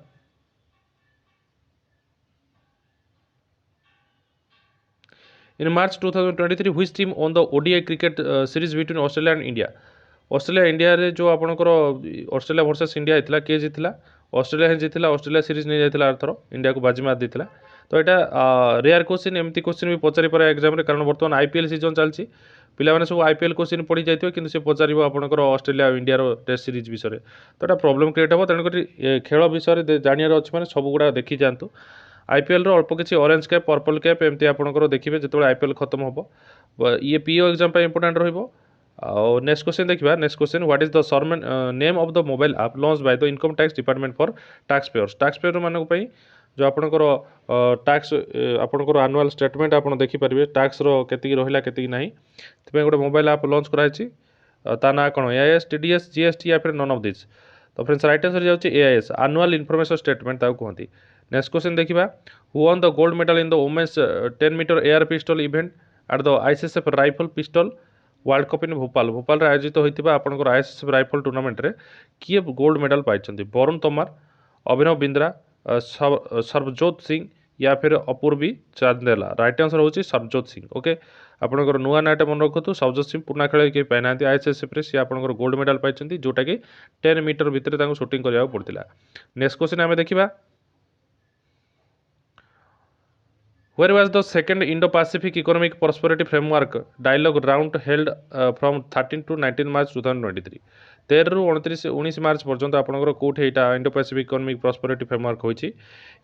Speaker 1: In March 2023, which team won the ODI cricket series between Australia and India? Australia India रे जो आपणकर ऑस्ट्रेलिया वर्सेस इंडिया होता किए जीतला ऑस्ट्रेलिया ही जीतला ऑस्ट्रेलिया सीरीज नहीं जाता अर्थर इंडिया को बाजी मार देता तो यहाँ रेयर क्वेश्चन एमती क्वेश्चन भी पचारि पारे एग्जाम कारण बर्तमान आईपीएल सीजन चलती पिलाने सब आईपीएल क्वेश्चन पढ़ी जाइए कि से पचार आपंकर ऑस्ट्रेलिया इंडिया टेस्ट सीरीज विषय तो यहाँ प्रोब्लेम क्रिएट हे तेणुक खेल विषय जानवर अच्छे मैंने सबुगुड़ा देखी जातु आईपीएल रो अल्प किसी ऑरेंज कैप पर्पल कैप एमती आपंकर देखिए जो आईपीएल खत्म हम ये पीओ एग्जाम इंपोर्टेंट रहिबो नेक्स्ट क्वेश्चन देखिए next question what is the sermon name of the mobile app launch by the income tax department for tax payer मानक जो आपंकर टैक्स आपंकर एनुअल स्टेटमेंट आप देखिपारे टैक्स केति रहा केति ना गोटे मोबाइल ऐप लॉन्च कराई ता ना कौन एआईएस टीडीएस जीएसटी या फिर नन ऑफ दिस तो फ्रेंड्स राइट आंसर जाऊँगी एआईएस एनुअल इनफॉरमेशन स्टेटमेंट कहती नेक्स्ट क्वेश्चन देखिए who won the gold medal in the women's 10 metre air pistol event at the ICSF rifle pistol world cup in Bhopal आयोजित होता आपंकर आईसीएसएफ राइफल टूर्नामेंट रे किए गोल्ड मेडल पाई वरुण तोमर अभिनव बिंद्रा सर्वजोत सिंह या फिर अपूर्वी चांदेला राइट आंसर होची सर्वजोत सिंह ओके आपंकर नुआ नाटा मन रखु सर्वजोत सिंह पुना खेल कहीं पाई ना आईसीएसएफ सी आपंकर गोल्ड मेडल पाई जोटा कि 10 मीटर भितर शूटिंग करने पड़ता नेक्स्ट क्वेश्चन आम देखा Where was the second Indo-Pacific Economic Prosperity Framework dialogue round held from 13 to 19 March 2023? 13 ରୁ 19 मार्च पर्यंत आपंकर कौटे यहाँ Indo Pacific economic prosperity framework होती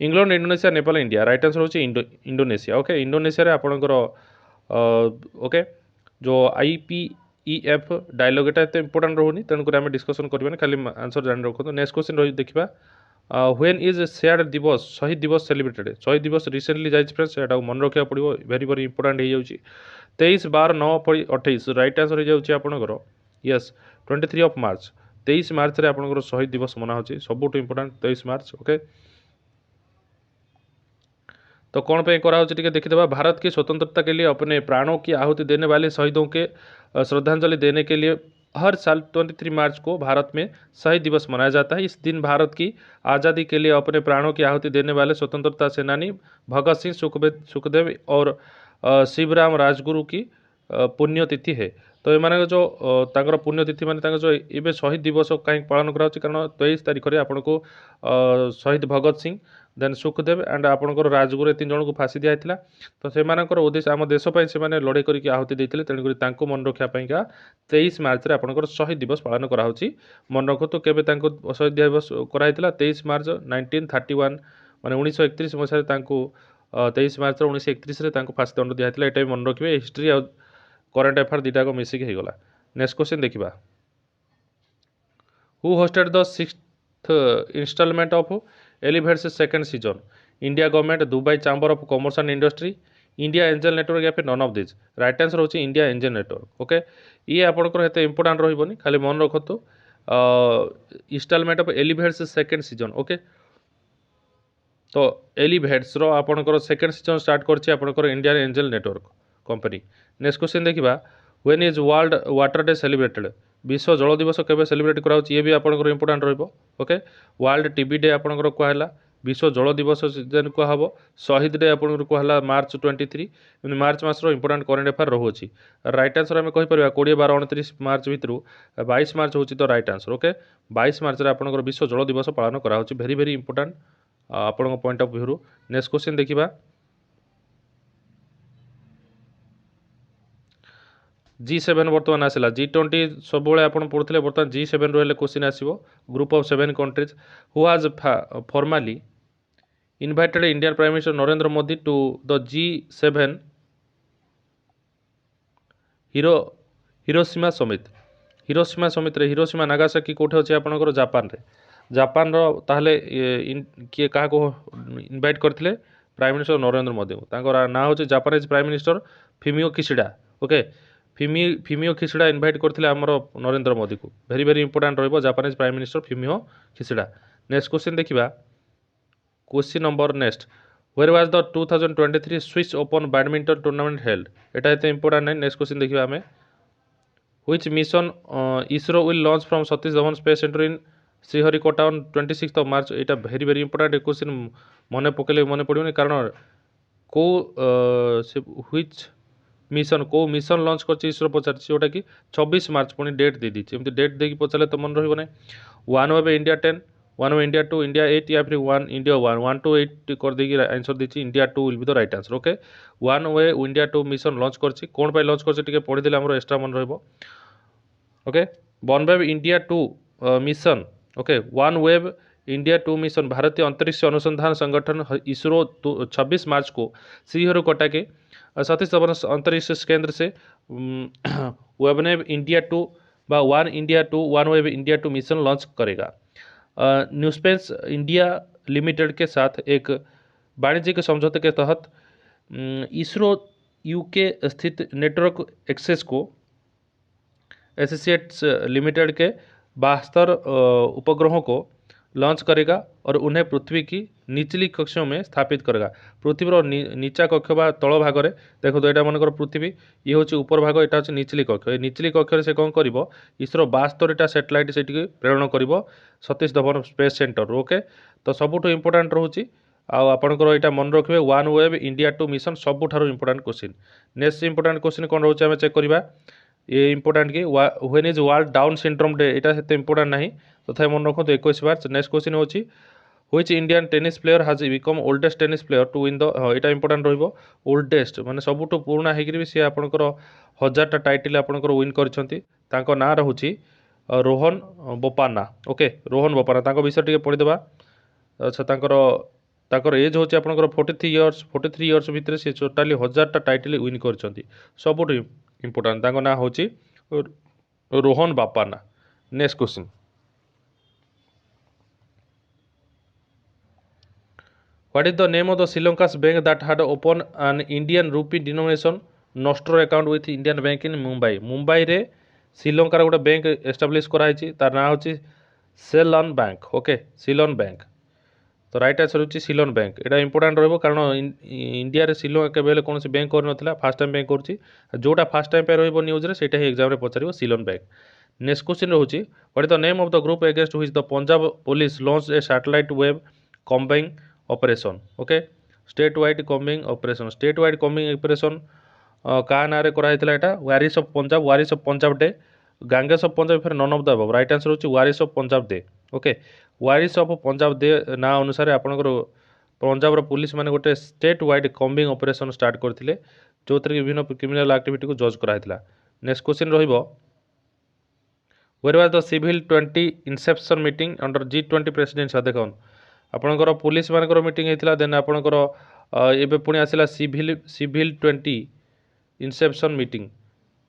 Speaker 1: England Indonesia Nepal India right answer होची इंडोनेशिया ओके इंडोनेशिया आपंकर ओके जो IPEF डायलॉग एटा एत इंपोर्टेंट रोनी तेणुक आम डिस्कसन करवानी खाली आंसर जान रखो नेक्स्ट क्वेश्चन रही देखा व्वेन इज शेयर दिवस शहीद दिवस सेलिब्रेटेड शहीद दिवस रिसेंटली जाइए फ्रेंड्स यहाँ मन रखा पड़ो वेरी वेरी इंपोर्टेंट हो जाऊँगी 23/12/28 राइट आंसर हो जाऊँगी आपंकर यस 23 ऑफ मार्च 23 मार्च रे आपंकर शहीद दिवस मना हो सबुठ इंपोर्टेंट 23 मार्च ओके तो कौन पे करा देखीदे भारत की स्वतंत्रता के लिए अपने प्राणों की आहुति देने वाले शहीदों के श्रद्धांजलि देने के लिए हर साल 23 मार्च को भारत में शहीद दिवस मनाया जाता है। इस दिन भारत की आज़ादी के लिए अपने प्राणों की आहुति देने वाले स्वतंत्रता सेनानी भगत सिंह सुखदेव और शिवराम राजगुरु की पुण्यतिथि है। तो ये जो तांकर पुण्यतिथि माने जो ये शहीद दिवस कहीं पालन करा कारण 23 तारीख में आपन को शहीद भगत सिंह देन सुखदेव एंड आपंकर राजगुरु 3 जन को फांसी दिया तो से उद्देश्य आम देशपाई से लड़े करके आहुति देते तेणुक मन रखापाई 23 मार्च में आपंकर शहीद दिवस पालन कराऊँगी मन रखु तो केवे शहीद दिवस कराई 23 मार्च 1931 माने 1931 मसीह 23 मार्च 1931 फांसी दंड दिया ये मन रखिए हिस्ट्री और करेन्ट अफेयर दुटा को मिसिक होगला। नेक्स्ट क्वेश्चन देखा who hosted the 6th installment of elevates second season India government Dubai chamber of commerce and industry India angel network या फिर none of this right answer होची इंडिया एंजल नेटवर्क ओके ये आपंकर एत इंपोर्टाट रही खाली मन रखु installment of elevates second season okay तो एलिभेट्स रो आपणकर सेकेंड सीजन स्टार्ट करछि आपणकर Indian angel network company. Next question देखिबा when is world water day celebrated, विश्व जल दिवस केबे सेलिब्रेट कराउछि, ये भी आपणकर इंपोर्टेंट रहइबो। ओके, वर्ल्ड टीबी डे आपणकर कहला, विश्व जल दिवस जेन कहब, शहीद डे आपणकर कहला मार्च 23, मार्च मासर इंपोर्टेंट करेंट अफेयर रहुछि। राइट आंसर आम कहि परबा 20 12 29 मार्च भितरु 22 मार्च होछि तो राइट आंसर। ओके, 22 मार्च रे आपणकर विश्व जल दिवस पालन करा होछि, वेरी वेरी इंपोर्टेंट आपन point of view. Next question देखिबा G7 बर्तमान आसला, G20 सब बेले आपन पढ़ुଥିଲେ, बर्तमान G7 रहले क्वेश्चन आसीबो। Group of 7 countries who has formally invited Indian prime minister Narendra Modi to the G7 Hiroshima summit. Hiroshima summit रे हिरोशिमा नागासाकी कोठे अछि आपनकर जापान रे। जापान रो ताहले किए काहा को इनवाइट करथिले, प्राइम मिनिस्टर नरेंद्र मोदी। तांकर ना होछि Japanese prime minister Fumio Kishida. Okay, Fumio Kishida invite करथिले हमर नरेंद्र मोदी को, वेरी वेरी इंपोर्टेंट रहइबो Japanese prime minister Fumio Kishida. Next question देखिबा, question number next, where was the 2023 Swiss open badminton tournament held, एटा एते इंपोर्टेंट नै। नेक्स्ट क्वेश्चन देखिबा हमें, which mission ISRO will launch from Satish Dhawan Space Center in Sriharikota on 26th of March, Etah very very important question, मने पकेले मने पड़िबनी, कारण को से व्हिच मिशन को मिशन लॉन्च करछि इसरो पचारछि, जोटा कि 26 मार्च पुनी डेट दे दिछि, एमति डेट देकी पचाले तो मन रहइबो नै। One way India 10, one way India 2, India 8 या फिर वन इंडिया 1, 1 to 8 कर देकी आंसर दिछि, India 2 will be the right answer. Okay, OneWeb India 2 mission launch करछि, कोन पाई लॉन्च करछि टिके पढि देले हमरो एक्स्ट्रा मन रहइबो। Okay, OneWeb India 2 mission. Okay, OneWeb India 2 mission भारतीय अंतरिक्ष अनुसंधान संगठन इसरो 26 मार्च को श्रीहरिकोटा के सतीश धवन अंतरिक्ष केंद्र से वेवनेव इंडिया 2 बा one India 2 one wave India 2 mission launch करेगा। न्यू स्पेस इंडिया लिमिटेड के साथ एक वाणिज्यिक समझौते के तहत इसरो यूके स्थित नेटवर्क एक्सेस को एसोसिएट्स लिमिटेड के 72 उपग्रहों को लॉन्च करेगा और उन्हें पृथ्वी की निचली कक्षों में स्थापित करेगा। पृथ्वीर नीचा कक्ष बा तल भाग में देखो, तो यहाँ मनकर पृथ्वी, ये हूँ ऊपर भाग, यहाँ हूँ निचली कक्ष। ये निचली कक्ष से कौन कर इसरो 72टा सैटेलाइट से प्रेरण कर Satish Dhawan space centre. Okay, तो सबुठ इंपोर्टेंट रोचे आपंकर यहाँ मन रखिए, वन वेव इंडिया 2 मिशन सबुठार important question. Next important question कौन रोचे आम चेक करवा, ये इंपोर्टेंट कि when is world down syndrome day, यहाँ से इंपोर्टेंट ना तथा मन रखो 21 मार्च। नेक्स्ट क्वेश्चन होची which Indian tennis player has become oldest tennis player to win the, यहाँ इंपोर्टेंट रहिबो ओल्डेस्ट माने सबुठ पुराना होकर भी सी आपंकर 1000टा टाइटल आपंकर विन करछंती, तांको ना रहुची रोहन बोपान्ना। ओके, रोहन बोपान्ना तांको विषय टिके पढ़िदेबा। अच्छा, तांकर एज होची आपंकर 43 इयर्स भितर से टोटाली 1000टा टाइटल विन करछंती, सबुठ इंपोर्टेंट तांको ना होची Rohan Bopanna. Next question, what is the name of the Sri Lanka's bank that had opened an Indian rupee denomination nostro account with Indian bank in Mumbai? Mumbai रे श्रीलंकार गोटे बैंक एस्टाब्लीश कराई, तार ना होची Selan bank. Okay, Ceylon bank, तो राइट आंसर होची सिलोन बैंक। एटा इंपोर्टेंट रहबो कारण इंडिया रे श्रीलंका केबेले कौन बैंक कर नथिला, फास्ट टाइम बैंक करछि, जोटा फास्ट टाइम पे रहबो न्यूज रे सेटा ही एग्जाम रे पचारिबो सिलोन बैंक। नेक्स्ट क्वेश्चन रहउची what is the name of the group against which the Punjab police launch a satellite web combing operation. Okay, state wide combing operation, state wide combing operation का ना रे करा हितला, एटा Waris of Punjab, Waris of Punjab De, gangs of Punjab, फिर none of the above. Right answer होची Waris of Punjab De. Okay, Waris of Punjab day ना अनुसार आपनकर पंजाब रो पुलिस माने गोटे state wide combing operation start करथिले, जो थरे विभिन्न क्रिमिनल एक्टिविटी को जज करा हितला। नेक्स्ट क्वेश्चन रहिबो where was the civil 20 inception meeting under G20 presidency. देखन आपनकर पुलिस मानकर मीटिंग हेतिला, देन आपनकर एबे पुणी आसिला सिविल 20 इंसेप्शन मीटिंग।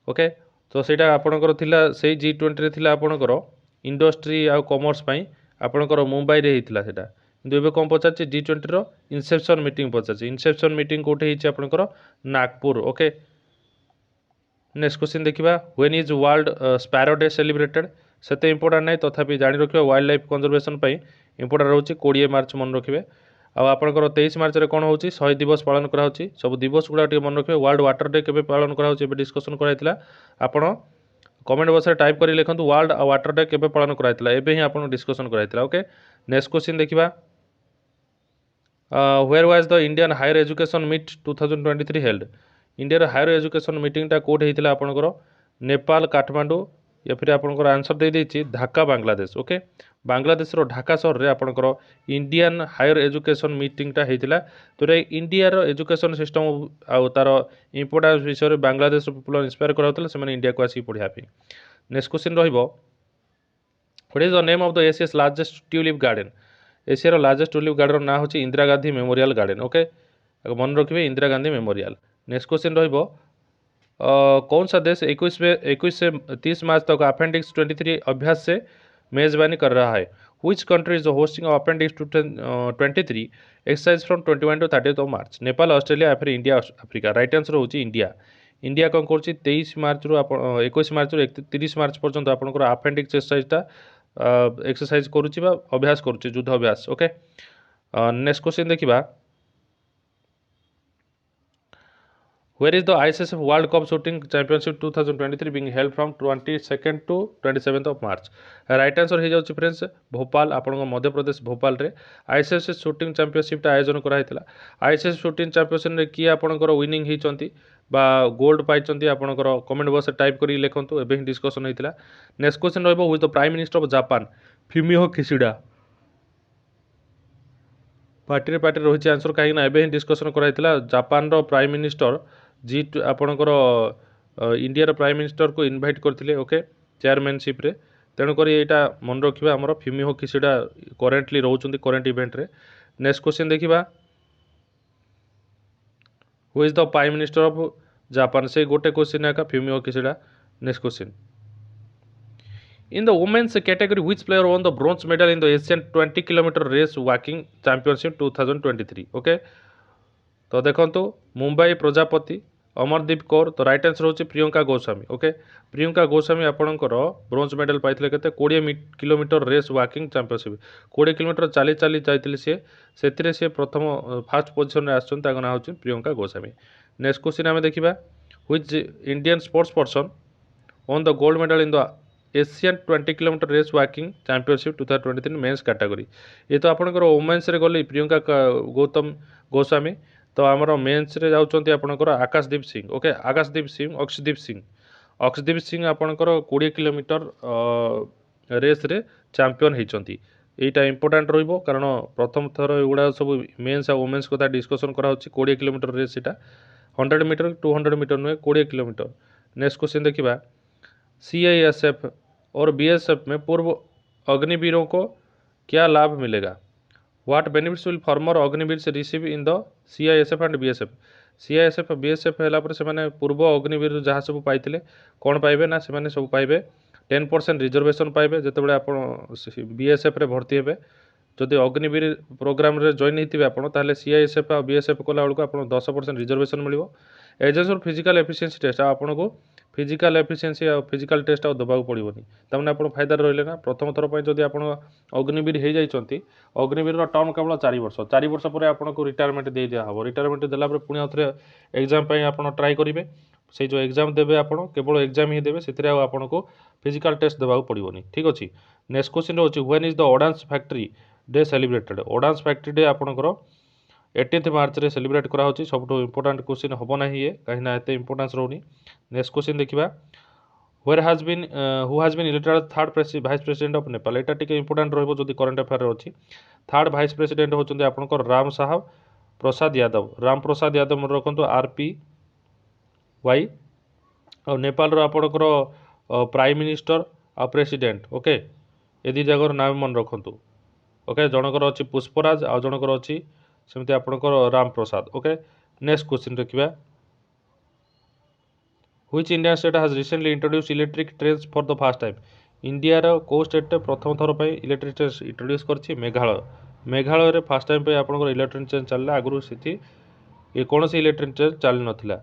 Speaker 1: ओके, तो सेटा आपनकर थिला सेही G20 रे थिला आपनकर इंडस्ट्री आ कॉमर्स पई आपनकर मुंबई रे हेतिला सेटा, किंतु एबे कोन पचारछि G20 रो इंसेप्शन मीटिंग पचारछि। इंसेप्शन मीटिंग कोठे हिछि आपनकर नागपुर। ओके, नेक्स्ट क्वेश्चन देखिबा when is world sparrow day celebrated, सेते इंपोर्टेंट नै तथापि जानि रखिबा वाइल्ड लाइफ कंजर्वेशन पई इंपोर्टेंट रहउछि 20 मार्च मन रखिबे। आपणकर 23 मार्च रे कौन होची शहीद दिवस पालन करा होची सब दिवस गुड़ा टे मन रखिबे वर्ल्ड वाटर डे केबे पालन करा होची एबे डिस्कशन कराइतला आपण कमेंट बॉक्स रे टाइप करी लिखंतु वर्ल्ड वाटर डे केबे पालन कराइतला एबे ही आपण डिस्कशन कराइतला ओके नेक्स्ट क्वेश्चन देखिबा where was the Indian higher education meet 2023 held India higher education मीटिंगटा कोड होता आपंकर नेपाल काठमांडू या फिर आपंकर आंसर दे देछि ढाका बांग्लादेश ओके बांग्लादेश ढाका सहर रे आपंकर इंडियन हायर एजुकेशन मीटिंगटा होता तो इंडियार एजुकेशन सिस्टम आउ तार इंपोर्टेंस विषय बांग्लादेश पीपल इंस्पायर कराउतले से इंडिया को आसी पढ़िया नेक्स्ट क्वेश्चन रहिबो what is the name of the Asia's largest tulip garden एशियार लार्जेस्ट ट्यूलिप गार्डन ना होची Indira Gandhi memorial garden okay मन रखिए Indira Gandhi memorial next question रहिबो कौन सा देश 21 से 30 मार्च तक अपेंडिक्स 23 अभ्यास से मेजबानी कर रहा है which country is hosting appendix 23 exercise from 21 to 30 of March Nepal Australia या फिर इंडिया अफ्रीका राइट आंसर होची इंडिया इंडिया कौन कर 23 मार्च रु 21 मार्च रु 30 मार्च पर्यंत आपनकर अपेंडिक्स एक्सरसाइजटा एक्सरसाइज करूची बा अभ्यास करूची युद्ध अभ्यास ओके नेक्स्ट क्वेश्चन देखिबा Where is the ISSF World Cup Shooting Championship 2023 being held from 22nd to 27th of March? Right answer हो जाउछि फ्रेंड्स भोपाल आपण मध्य प्रदेश भोपाल रे आईएसएस शूटिंग चैंपियनशिप आयोजन कराइतला आईएसएस शूटिंग चैंपियनशिप रे किए आपणकर विनिंग होइचंती बा गोल्ड पाइचंती आपणकर कमेंट बॉक्स रे टाइप करी लिखंतु एबे ही डिस्कशन होइतला नेक्स्ट क्वेश्चन रहबो who is the prime minister of Japan Fumio Kishida party रही आंसर कहीं एवं डिस्कसन कराइला जापान रो प्राइम मिनिस्टर जी आपणकर इंडिया प्राइम मिनिस्टर को इनवाइट करते ओके चेयरमैनशिप रे तेणुक यहाँ मन रखा आमर फुमियो किशिडा करेन्टली रोचंती करेन्ट इवेंट रे नेक्स्ट क्वेश्चन देखिबा who is the prime minister of Japan से गोटे क्वेश्चन है Fumio Kishida next question In the women's category, which player won the bronze medal in the Asian 20 km race walking championship 2023? Okay, तो देखो मुंबई प्रजापति अमरदीप कौर तो राइट आंसर होची प्रियंका गोस्वामी ओके प्रियंका गोस्वामी आपणकर ब्रोंज मेडल पाइथिले केते 20 kilometre race walking championship 20 kilometre चाली चाली जाइतिले से प्रथम फास्ट पोजीशन रे आछन ताको ना होची प्रियंका गोस्वामी नेक्स्ट क्वेश्चन हमें देखिबा which Indian sports person on the gold medal in the Asian 20 kilometre race walking championship 2023 men's category ये तो आपंकर वुमेन्स रे गली प्रियंका गौतम गोस्वामी तो आमर मेन्स रे जाउचंती आपंकर आकाशदीप सिंह ओके आकाशदीप सिंह अक्षदीप सिंह आपंकर 20 किलोमीटर रेस रे चैंपियन होइचंती एटा इंपोर्टेंट रहिबो कारण प्रथम थर एगुडा सब मेन्स आ वुमेन्स कथा डिस्कशन करा होची 20 किलोमीटर रेस एटा 100 मीटर 200 मीटर नुहे 20 किलोमीटर नेक्स्ट क्वेश्चन देखिबा सीआईएसएफ और बीएसएफ में पूर्व अग्निवीरों को क्या लाभ मिलेगा what benefits will former Agniveer से receive in the CISF and BSF CISF BSF है से पूर्व अग्निवीर जहाँ सब पाइले कौन पाइबे ना से सब पाइबे 10% रिजर्वेशन पाइबे जिते आप बीएसएफ रे भर्ती हेबे जदि अग्निवीर प्रोग्राम रे जॉइन होते आप सीआईएसएफ और बीएसएफ कला बेलू आप 10% रिजर्वेशन मिल एजेंस और फिजिकल एफिशिएंसी टेस्ट आपन को फिजिकल एफिशिएंसी और फिजिकल टेस्ट आउ दबाक पड़ोनी तमें आप फायदा रही ना प्रथम थर पर जब आप अग्निवीर हो जाती अग्निवीर टर्म केवल 4 वर्ष पर आपको रिटायरमेंट दे दिया हम रिटायरमेंट देला पुणी आउे एग्जाम आप ट्राए करेंगे से जो एग्जाम देवे आप केवल एग्जाम ही देवे से आपको फिजिकल टेस्ट देवाक पड़ोनी ठीक अच्छे नेक्स्ट क्वेश्चन रोचे when is the ordnance factory day celebrated ordnance factory day आपंकर 18 मार्च रे सेलिब्रेट करा होची सब इंपोर्टेंट क्वेश्चन हम ना ये कहीं एत इंपोर्टेंस रोनी नेक्स्ट क्वेश्चन देखिबा who has been elected third vice president of Nepal एटा टिके इंपोर्टेंट रहबो जदि करंट अफेयर रे अछि थर्ड वाइस प्रेसिडेंट होचंदी आपनकर राम प्रसाद यादव मन रखंतु आरपी वाई और नेपाल रो आपनकर प्राइम मिनिस्टर आ प्रेसिडेंट ओके ए दी जगह नाम मन रखंतु ओके जनकर अछि पुष्पराज आ जनकर अछि सेमती आपनकर Ram Prasad okay next question रखिबा which Indian state has recently introduce electric trains for the first time India रो को स्टेट प्रथम थर पे इलेक्ट्रिक ट्रेन इंट्रोड्यूस करछि मेघालय रे फर्स्ट टाइम पे आपनकर इलेक्ट्रिक ट्रेन चलला आगु सेठी ये कौन से इलेक्ट्रिक ट्रेन चल नथिला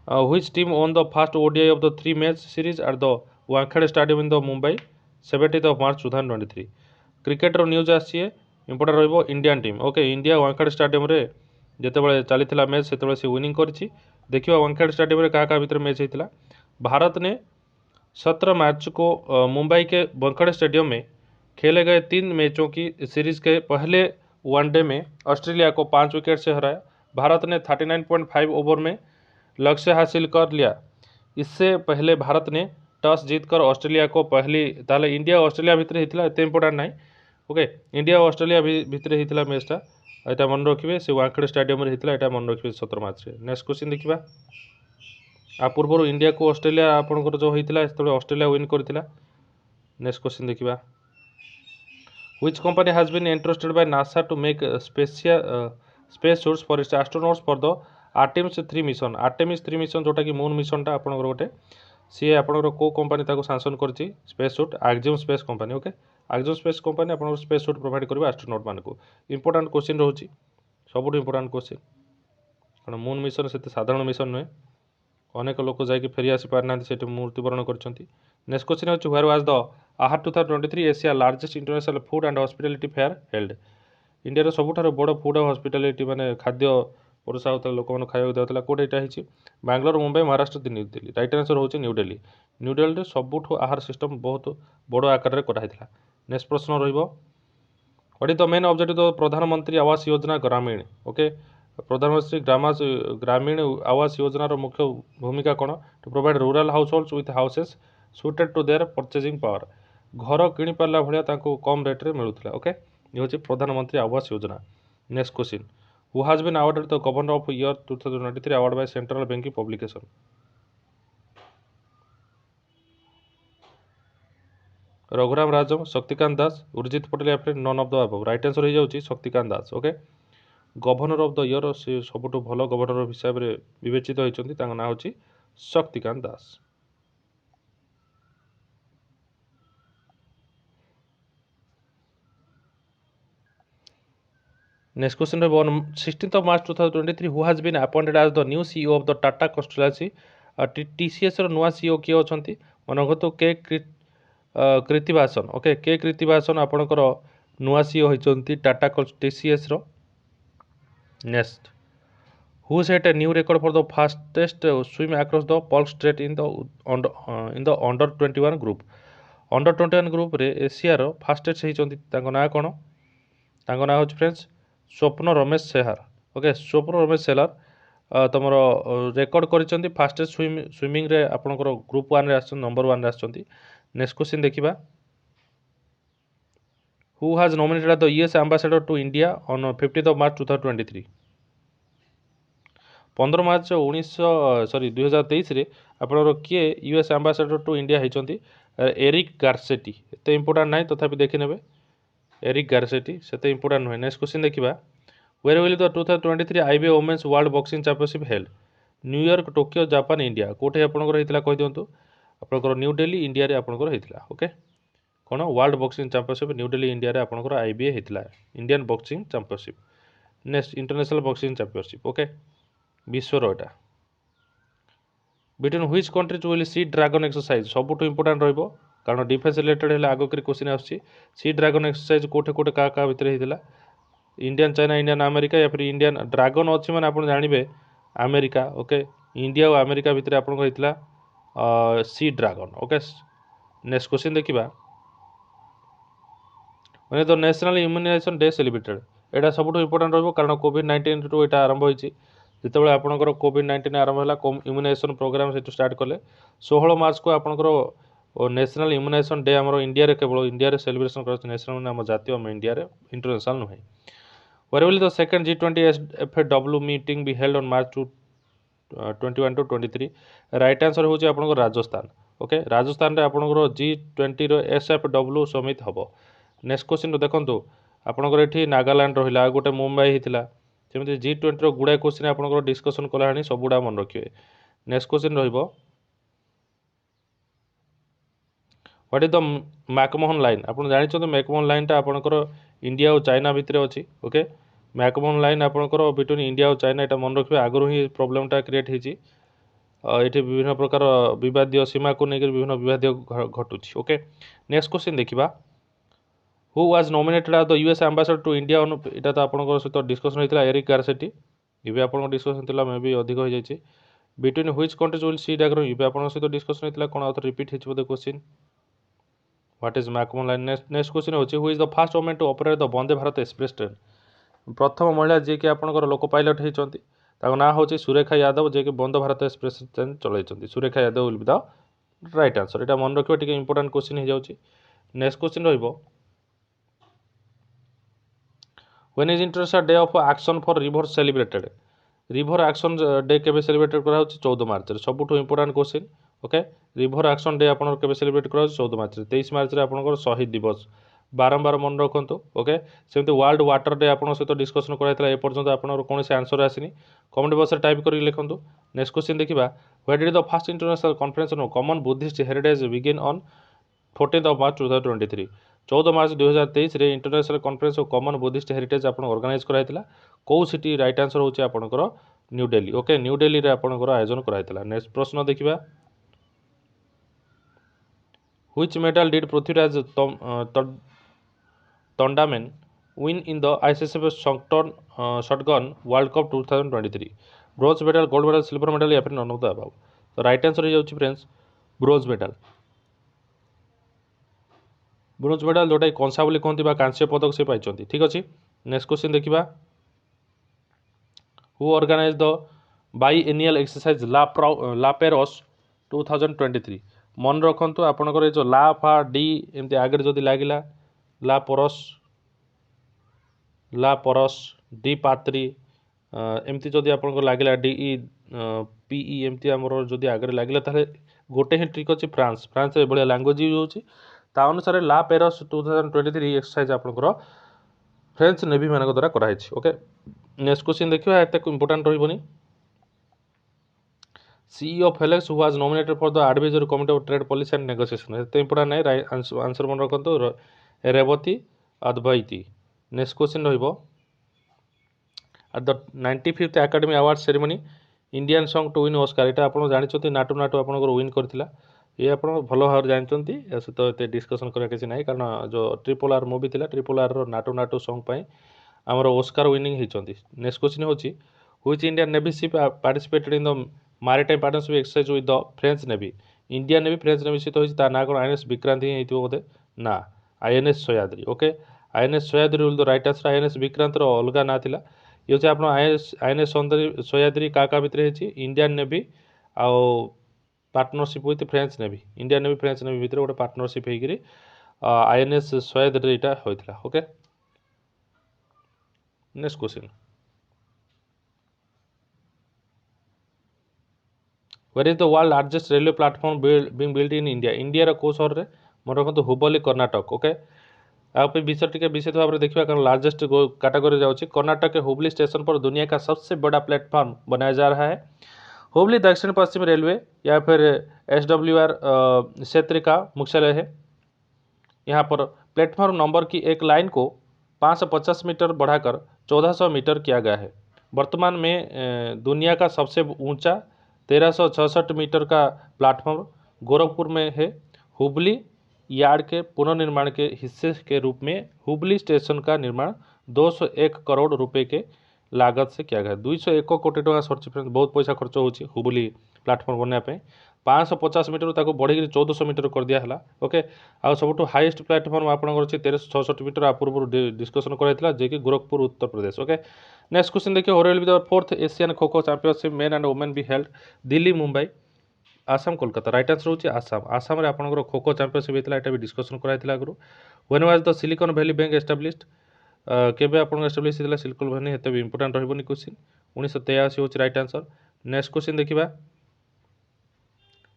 Speaker 1: which team won the first ODI of the 3 match series at the Wankhede stadium in the Mumbai 17 March 2023 cricket रो न्यूज आसी इंपोर्टेंट रहिबो Indian team okay India Wankhede stadium रे जेतेबेले चलीथिला मैच सेतेबेले से विनिंग करछि देखिबा वानखेड़े स्टेडियम रे का भीतर मैच होइतिला भारत ने 17 मार्च को मुंबई के वानखेड़े स्टेडियम में खेले गए 3 मैचों की सीरीज के पहले वनडे में ऑस्ट्रेलिया को 5 विकेट से हराया भारत ने 39.5 ओवर में लक्ष्य हासिल कर लिया इससे पहले भारत ने टॉस जीतकर ऑस्ट्रेलिया को पहली ताले इंडिया ऑस्ट्रेलिया भितर होता एत इंपोर्टाट ना ओके इंडिया ऑस्ट्रेलिया भितर होता मैचटा यहाँ मन रखिए से वानखेड़े स्टेडियम होता है मन रखिए 17 मार्च नेक्स्ट क्वेश्चन देखा आ पूर्व इंडिया को ऑस्ट्रेलिया आपंकर जो होता है ऑस्ट्रेलिया विन करता नेक्स्ट क्वेश्चन देखा Which company has been entrusted by NASA to make space suits for its astronauts for the Artemis 3 mission? Artemis 3 mission जोटा कि मून मिशनटा आपनकर गोटे सी आपनकर को कंपनी ताको सैंक्शन करछि space suit Axiom space company okay Axiom space company आपनकर स्पेस सूट प्रोवाइड करबा एस्ट्रोनॉट मानको इंपोर्टेंट क्वेश्चन रहउछि सबुठ इंपोर्टेंट क्वेश्चन कारण मून मिशन सेते साधारण मिशन नुहे अनेक लोक जाकि फेरी आसी पारना से मृत्युवरण कर नेक्स्ट क्वेश्चन होछि where was the Aahar 2023 Asia largest international food and hospitality fair held India सबुठार बड़ फूड और हॉस्पिटैलिटी माने खाद्य परोसा होता लोक मैंने खाया दिया कौट यहाँ Bangalore Mumbai Maharashtra new Delhi right answer होची न्यू दिल्ली न्यू दिल्ली सबुठ आहार सिस्टम बहुत बड़ आकार में कराई नेक्स्ट प्रश्न what is the main objective of Pradhan Mantri Awas योजना ग्रामीण ओके प्रधानमंत्री ग्रामीण आवास योजना मुख्य भूमिका कौन to provide rural households with houses suited to their purchasing power घर किणी पारा भाया कम रेट्रे मिलूला ओके ये हूँ Pradhan Mantri Awas Yojana next question who has been awarded the governor of year 2023 award by central banking publication Raghuram Rajan Shaktikanta Das Urjit Patel या फिर none of the above right answer हो जाଉଛି Shaktikanta Das okay governor of the year से सबुठ भल गवर्नर हिसाब से विवेचित होती ना हूँ Shaktikanta Das next question on 16th of March 2023 who has been appointed as the new CEO of the Tata Constellancy TCS ର ନୂଆ CEO କିଏ ଅଛନ୍ତି ମନଗତ କେ କୀର୍ତ୍ତିବାସନ ଓକେ କେ କୀର୍ତ୍ତିବାସନ ଆପଣଙ୍କର ନୂଆ CEO ହୋଇଛନ୍ତି ଟାଟା TCS ର next who set a new record for the fastest swim across the Pulse Strait in the under 21 group under 21 group रे एशिया रो फास्टेस्ट होइଛନ୍ତି ताଙ୍କ नाम कोन ताଙ୍କ नाम होछि फ्रेंड्स स्वप्न रमेश सेहार ओके स्वप्न रमेश सेहार तुम रेकर्ड कर फास्टेस्ट स्विमिंग रे आपनकर ग्रुप 1 रे नंबर 1 रे आछंती नेक्स्ट क्वेश्चन देखिबा who has nominated the US ambassador to India on 15th of March 2023 15 March 2023 रे आपनकर किए यूएस एम्बेसडर टू इंडिया होइଛନ୍ତି एरिक गार्सेटी एते इंपोर्टेंट नाही तथापि देखि नेबे एरिक गार्सेटी से इंपोर्टेंट नुहे नेक्स्ट क्वेश्चन देखा where will the 2023 IBA women's world boxing championship held New York Tokyo Japan India कोठे आपनकर होइतिला कहि दियंतु आपनकर न्यू दिल्ली इंडिया रे आपनकर होइतिला ओके कोन world boxing championship new Delhi India रे आपनकर आईबीए होइतिला Indian boxing championship next international boxing championship okay विश्व रोटा between which countries will sea dragon exercise सबुठ इंपोर्टेंट रहिबो कारण डिफेन्स रिलेटेड है आगे क्वेश्चन आसी सी ड्रैगन एक्सरसाइज कोठे कोठे क्या भितर होता इंडियन चाइना इंडियन अमेरिका या फिर इंडियन ड्रैगन अच्छी मैंने आप जानवे अमेरिका ओके इंडिया और अमेरिका भितर आप होता sea dragon okay next question देखा मैंने the national immunisation day celebrated यहाँ सब इंपोर्टेंट रहा कारण कोविड-19 टू यहाँ आरंभ होती जिते आपंकर कोविड-19 आरंभ है इम्यूनाइजेशन प्रोग्राम से स्टार्ट कले 16 मार्च को आपंकर नेशनल इम्यूनाइजेशन डे आम इंडिया रे केवल इंडिया रे सेलिब्रेशन कर नेशनल आम जातीय आम इंडिया रे इंटरनेशनल नुहे where will the second G20 FAW meeting be held on March 21 to 23 right answer होची आपनकर राजस्थान ओके राजस्थान रे आपनकर G20 रो SFW समिट हबो नेक्स्ट क्वेश्चन देखंतु आपनकर एठी नागालैंड रहिला गोटे मुंबई हितिला सेमति G20 रो गुडा क्वेश्चन आपनकर डिस्कशन कला हानी सबुडा मन रखिबे नेक्स्ट क्वेश्चन रहिबो what is the McMahon line आपन जानि छथि मैकमोहन लाइन ता आपनकर इंडिया और चाइना भितर अछि ओके मैकमोहन लाइन आपनकर बिटवीन इंडिया और चाइना एटा मन रखिबे आगरो ही प्रॉब्लम ता क्रिएट हिची एठी विभिन्न प्रकार विवादीय सीमा को लेकर विभिन्न विवादीय घटुछि ओके नेक्स्ट क्वेश्चन देखिबा who was nominated as the US ambassador to India on इटा तो आपनकर सहित डिस्कशन होइतला एरिक गारसेटी इबे आपनकर डिस्कशन थिला मे बी अधिक हो जायछि between which countries will sea dragon इबे आपनकर सहित डिस्कशन होइतला कोन आउथ रिपीट हिच बोदे question what is McMahon line next question होछि who is the first woman to operate the Vande Bharat express train प्रथम महिला जे कि आपनकर लोको पायलट हेचंती ताको ना होछि सुरेखा यादव जे कि वंदे भारत एक्सप्रेस ट्रेन चलाइचंती Surekha Yadav will be the right answer एटा मन रखियो टिके इंपोर्टेंट क्वेश्चन हे जाउछि नेक्स्ट क्वेश्चन रहइबो when is international day of action for river celebrated river action day केबे सेलिब्रेटेड करा होछि 14 मार्च रे सबुठो important question okay river action day आपन केबे सेलिब्रेट करा होछि 14 मार्च रे 23 मार्च रे आपन शहीद दिवस बारंबार मन रखंतु ओके सेमते वर्ल्ड वाटर डे आपन सहित डिस्कशन कराइतला ए पर्यंत आपन कोन से आंसर आसिनी कमेंट बॉक्स रे टाइप करि लिखंतु नेक्स्ट क्वेश्चन देखिबा when did the first international conference on common Buddhist heritage begin on 14th of March 2023 14 मार्च 2023 रे international conference of common Buddhist heritage आपन ऑर्गेनाइज कराइतला को सिटी राइट आंसर होछि आपनकर new Delhi okay new Delhi रे आपनकर आयोजन कराइतला नेक्स्ट प्रश्न देखिबा which medal did Prithviraj Tondaiman win in the ICCF shotgun World Cup 2023 bronze medal gold medal silver medal या फिर none of the above तो राइट आंसर हो जाउछि friends bronze medal bronze medal जोटा कंसा बोली कहती कांस्य पदक से पाई ठीक अच्छे नेक्स्ट क्वेश्चन देखा who organise the bi annual exercise La Perouse 2023 मन रखु आपंकर जो ला फा डी एमती आगे जदि लगिला ला परस डी पात्री एमती जदि आपंकर लगिला डी ई पी ई एमती आमर जदि आगे लगिला ताले गोटे ही ट्रिक अच्छी फ्रांस फ्रांस भाया लांगुएज यूज होची ता अनुसार ला पेरस 2023 एक्सरसाइज आपंकर फ्रेंच नेवी मान द्वारा कराई ओके नेक्स्ट क्वेश्चन देखिए एत इंपोर्टेंट रही CEO of Helex who was nominated for the advisory committee of trade policy and negotiation एत इंपोर्टेंट नहीं आंसर मन रखु रेवती अद्वैती नेक्स्ट क्वेश्चन रही at the 95th academy award ceremony Indian song to win Oscar यहाँ आप जानते नाटू नाटू आप विन करता ये आप भल भाव जानते सहित एत डिस्कसन करा किसी ना कारण जो ट्रिपल आर मूवी थी triple R Naatu Naatu song आमर ओस्कार विनिंग होती नेक्स्ट क्वेश्चन होची which Indian navy ship participated in the maritime partnership exercise with the French navy Indian navy French navy सहित होती ना कौन आईएनएस विक्रांत ही बोधे ना INS Sahyadri okay INS Sahyadri will the right answer INS Vikrant अलग ना था ये हूँ आप आईएनएस सह्याद्री क्या भितर इंडियन नेवी आउ partnership with French navy Indian navy French navy भितर गोटे पार्टनरशिप होकर आईएनएस सह्याद्री यहाँ होता okay next question where is the world largest railway platform being built in India India को सहर में मन रखु हुबली कर्नाटक ओके आप विषय टी विशेष भाव में देखा कारण लार्जेस्ट कैटेगरी जाऊँगी कर्नाटक के हुबली स्टेशन पर दुनिया का सबसे बड़ा प्लेटफॉर्म बनाया जा रहा है हुबली दक्षिण पश्चिम रेलवे या फिर SWR क्षेत्र का मुख्यालय है यहाँ पर प्लेटफॉर्म नंबर की एक लाइन को 550 मीटर बढ़ाकर 1400 मीटर किया गया है वर्तमान में दुनिया का सबसे ऊंचा 1366 मीटर का प्लेटफॉर्म गोरखपुर में है हुबली यार्ड के पुनर्निर्माण के हिस्से के रूप में हुबली स्टेशन का निर्माण 201 करोड़ रुपए के लागत से किया गया 201 कोटी टका सरची फ्रेंड्स बहुत पैसा खर्च होची हुबली प्लेटफॉर्म बनने 550 मीटर ताको बढ़ी 1400 मीटर कर दिया है ओके आ सब हाईएस्ट प्लेटफॉर्म आपंकर अच्छे 1366 मीटर आ पूर्व डिस्कसन कराइला जे कि Gorakhpur Uttar Pradesh okay next question देखिए होरेल be the 4th Asian kho kho championship main and women be held Delhi Mumbai Assam Kolkata right answer होची आसाम रे आपनकर खो खो चैंपियनशिप हेतला एटा भी डिस्कशन कराइला आगु when was the silicon valley bank established केबे आपन एस्टैब्लिश हेतला सिलिकॉन वैली हेते भी इंपोर्टेंट रहबोनी क्वेश्चन 1983 होची राइट आंसर नेक्स्ट क्वेश्चन देखिबा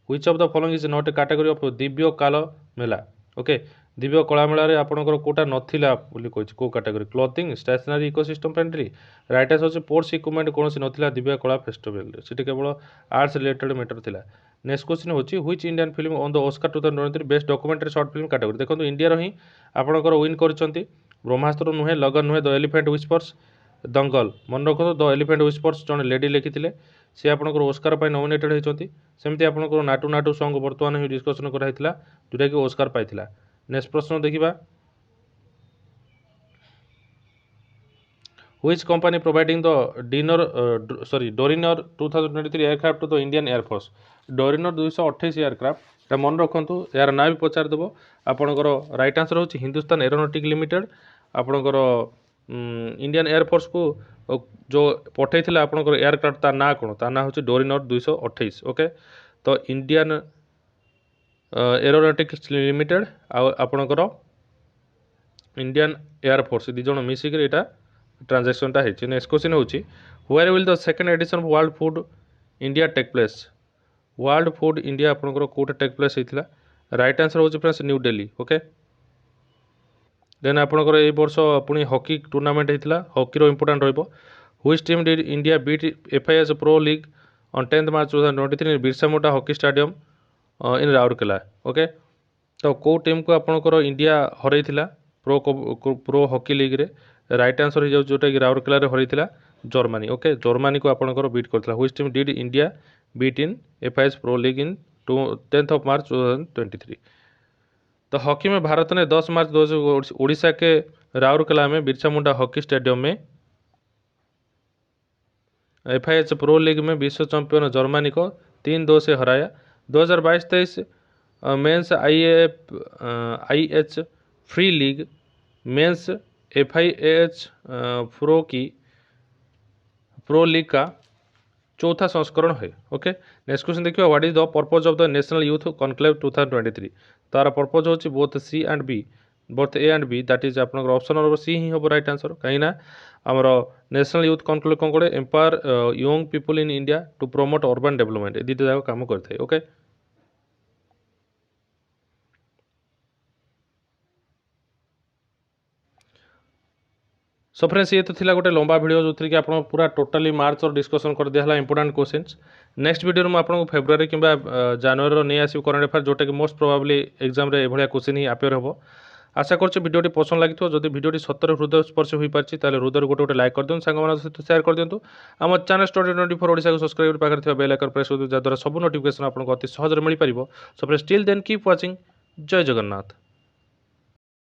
Speaker 1: which of the following is not A category of Divya काल मेला ओके दिव्य कला मेला रे आपनकर कोटा नथिला बोली कहछि को category clothing stationery ecosystem friendly right answer होची पोर्ट्स इक्विपमेंट कोनोसी नथिला दिव्य कला फेस्टिवल रे सिटी केवल आर्ट्स रिलेटेड मैटर थिला नेक्स्ट क्वेश्चन होची which Indian film on the Oscar 2023 best documentary short film category देखो इंडिया रो ही आपनकर विन करछंती ब्रह्मास्त्र नुहे लगन नुहे द एलिफेंट विस्पर्स दंगल मन रखो द एलिफेंट विस्पर्स जन लेडी लिखिथिले से आपनकर ऑस्कर पाई नॉमिनेटेड होइछंती सेमती आपनकर नाटू नाटू सॉन्ग वर्तमान ही डिस्कशन कराइथिला जोटा कि ऑस्कर पाइथिला नेक्स्ट प्रश्न देखिबा Which company providing the Dorinor 2023 aircraft to the Indian Air Force? Dorinor 228 aircraft এটা মনে ରଖନ୍ତୁ यार ना भी ପଚାରିଦେବ ଆପଣଙ୍କର ରାଇଟ୍ ଆନ୍ସର୍ ହେଉଛି ହିନ୍ଦୁସ୍ତାନ ଏରୋନଟିକ୍ ଲିମିଟେଡ୍ ଆପଣଙ୍କର ଇଣ୍ଡିଆନ୍ ଏୟାରଫୋର୍ସକୁ ଯେଉଁ ପଠାଇଥିଲା ଆପଣଙ୍କର ଏୟାରକ୍ରାଫ୍ଟ ତା ନାଁ କ'ଣ ତା ନାଁ ହେଉଛି ଡୋରିନର 228 ଓକେ ତ ଇଣ୍ଡିଆନ୍ ଏରୋନଟିକ୍ସ ଲିମିଟେଡ୍ ଆଉ ଆପଣଙ୍କର ଇଣ୍ଡିଆନ୍ ଏୟାରଫୋର୍ସ ଦୁଇ ଜଣ ମିଶିକିରି ଏଇଟା ट्रांजेक्शनटा होती नेक्स्ट क्वेश्चन होची where will the second edition of world food India take place world food India आपनकर कोट टेक प्लेस होइतिला राइट आंसर होची friends new Delhi okay then आपनकर ए वर्ष पुनी हॉकी टूर्नामेंट होइतिला हॉकी रो इंपोर्टेंट रहइबो which team did India beat FIH pro league on 10th March 2023 Birsa Munda hockey stadium in Rourkela okay तो को टीम को आपनकर इंडिया हरैतिला प्रो हॉकी लीग रे राइट आंसर हो जोटा कि राउरकेला हरैतिला जर्मनी ओके जर्मनी को आपनकर बीट करथिला which team did India beat in FIH pro league in 10th of March 2023 तो हॉकी में भारत ने 10 मार्च 2000 उड़ीसा के राउरकेला में बिरसा मुंडा हॉकी स्टेडियम में एफआईएच प्रो लीग में विश्व चैंपियन जर्मनी को 3-2 से हराया 2022-23 men's IH free league men's FIH pro league का चौथा संस्करण है ओके नेक्स्ट क्वेश्चन देखिए what is the purpose of the national youth conclave 2023 तार पर्पज होची both C and B both A and B that is आपन ऑप्शन नंबर सी ही हो राइट आंसर कहीं ना हमरो नेशनल यूथ कॉन्क्लेव कोन कोडे empower young people in India to promote urban development ए दिटा जाक काम करथे ओके सो फ्रेंड्स ये तो थिला गोटे लंबा वीडियो जो कि आप पूरा टोटाली मार्च और डिस्कसन कर दिया इंपोर्टेंट क्वेश्चंस नेक्स्ट वीडियो में आपको फेब्रुआरी कि जनवरी नहीं आसो करेंट अफेयर जोटा कि मोस्ट प्रोबेबली एग्जाम रे एभलिया क्वेश्चन ही अपेयर हो आशा करछि वीडियोटी पसंद लगी जदि वीडियोटी सतर हृदय स्पर्श हो पार्टी हृदय गोटे गोटे लाइक कर दिखाँ सांग सहित शेयर कर दिखाँ आम चैनल स्टडी 24 ओडिशा को सब्सक्राइब पाखे बेल आइकन प्रेस कर जहाँद्वारा सब नोटिफिकेशन आपको अति सहज मिल पार so friends till then keep watching जय जगन्नाथ।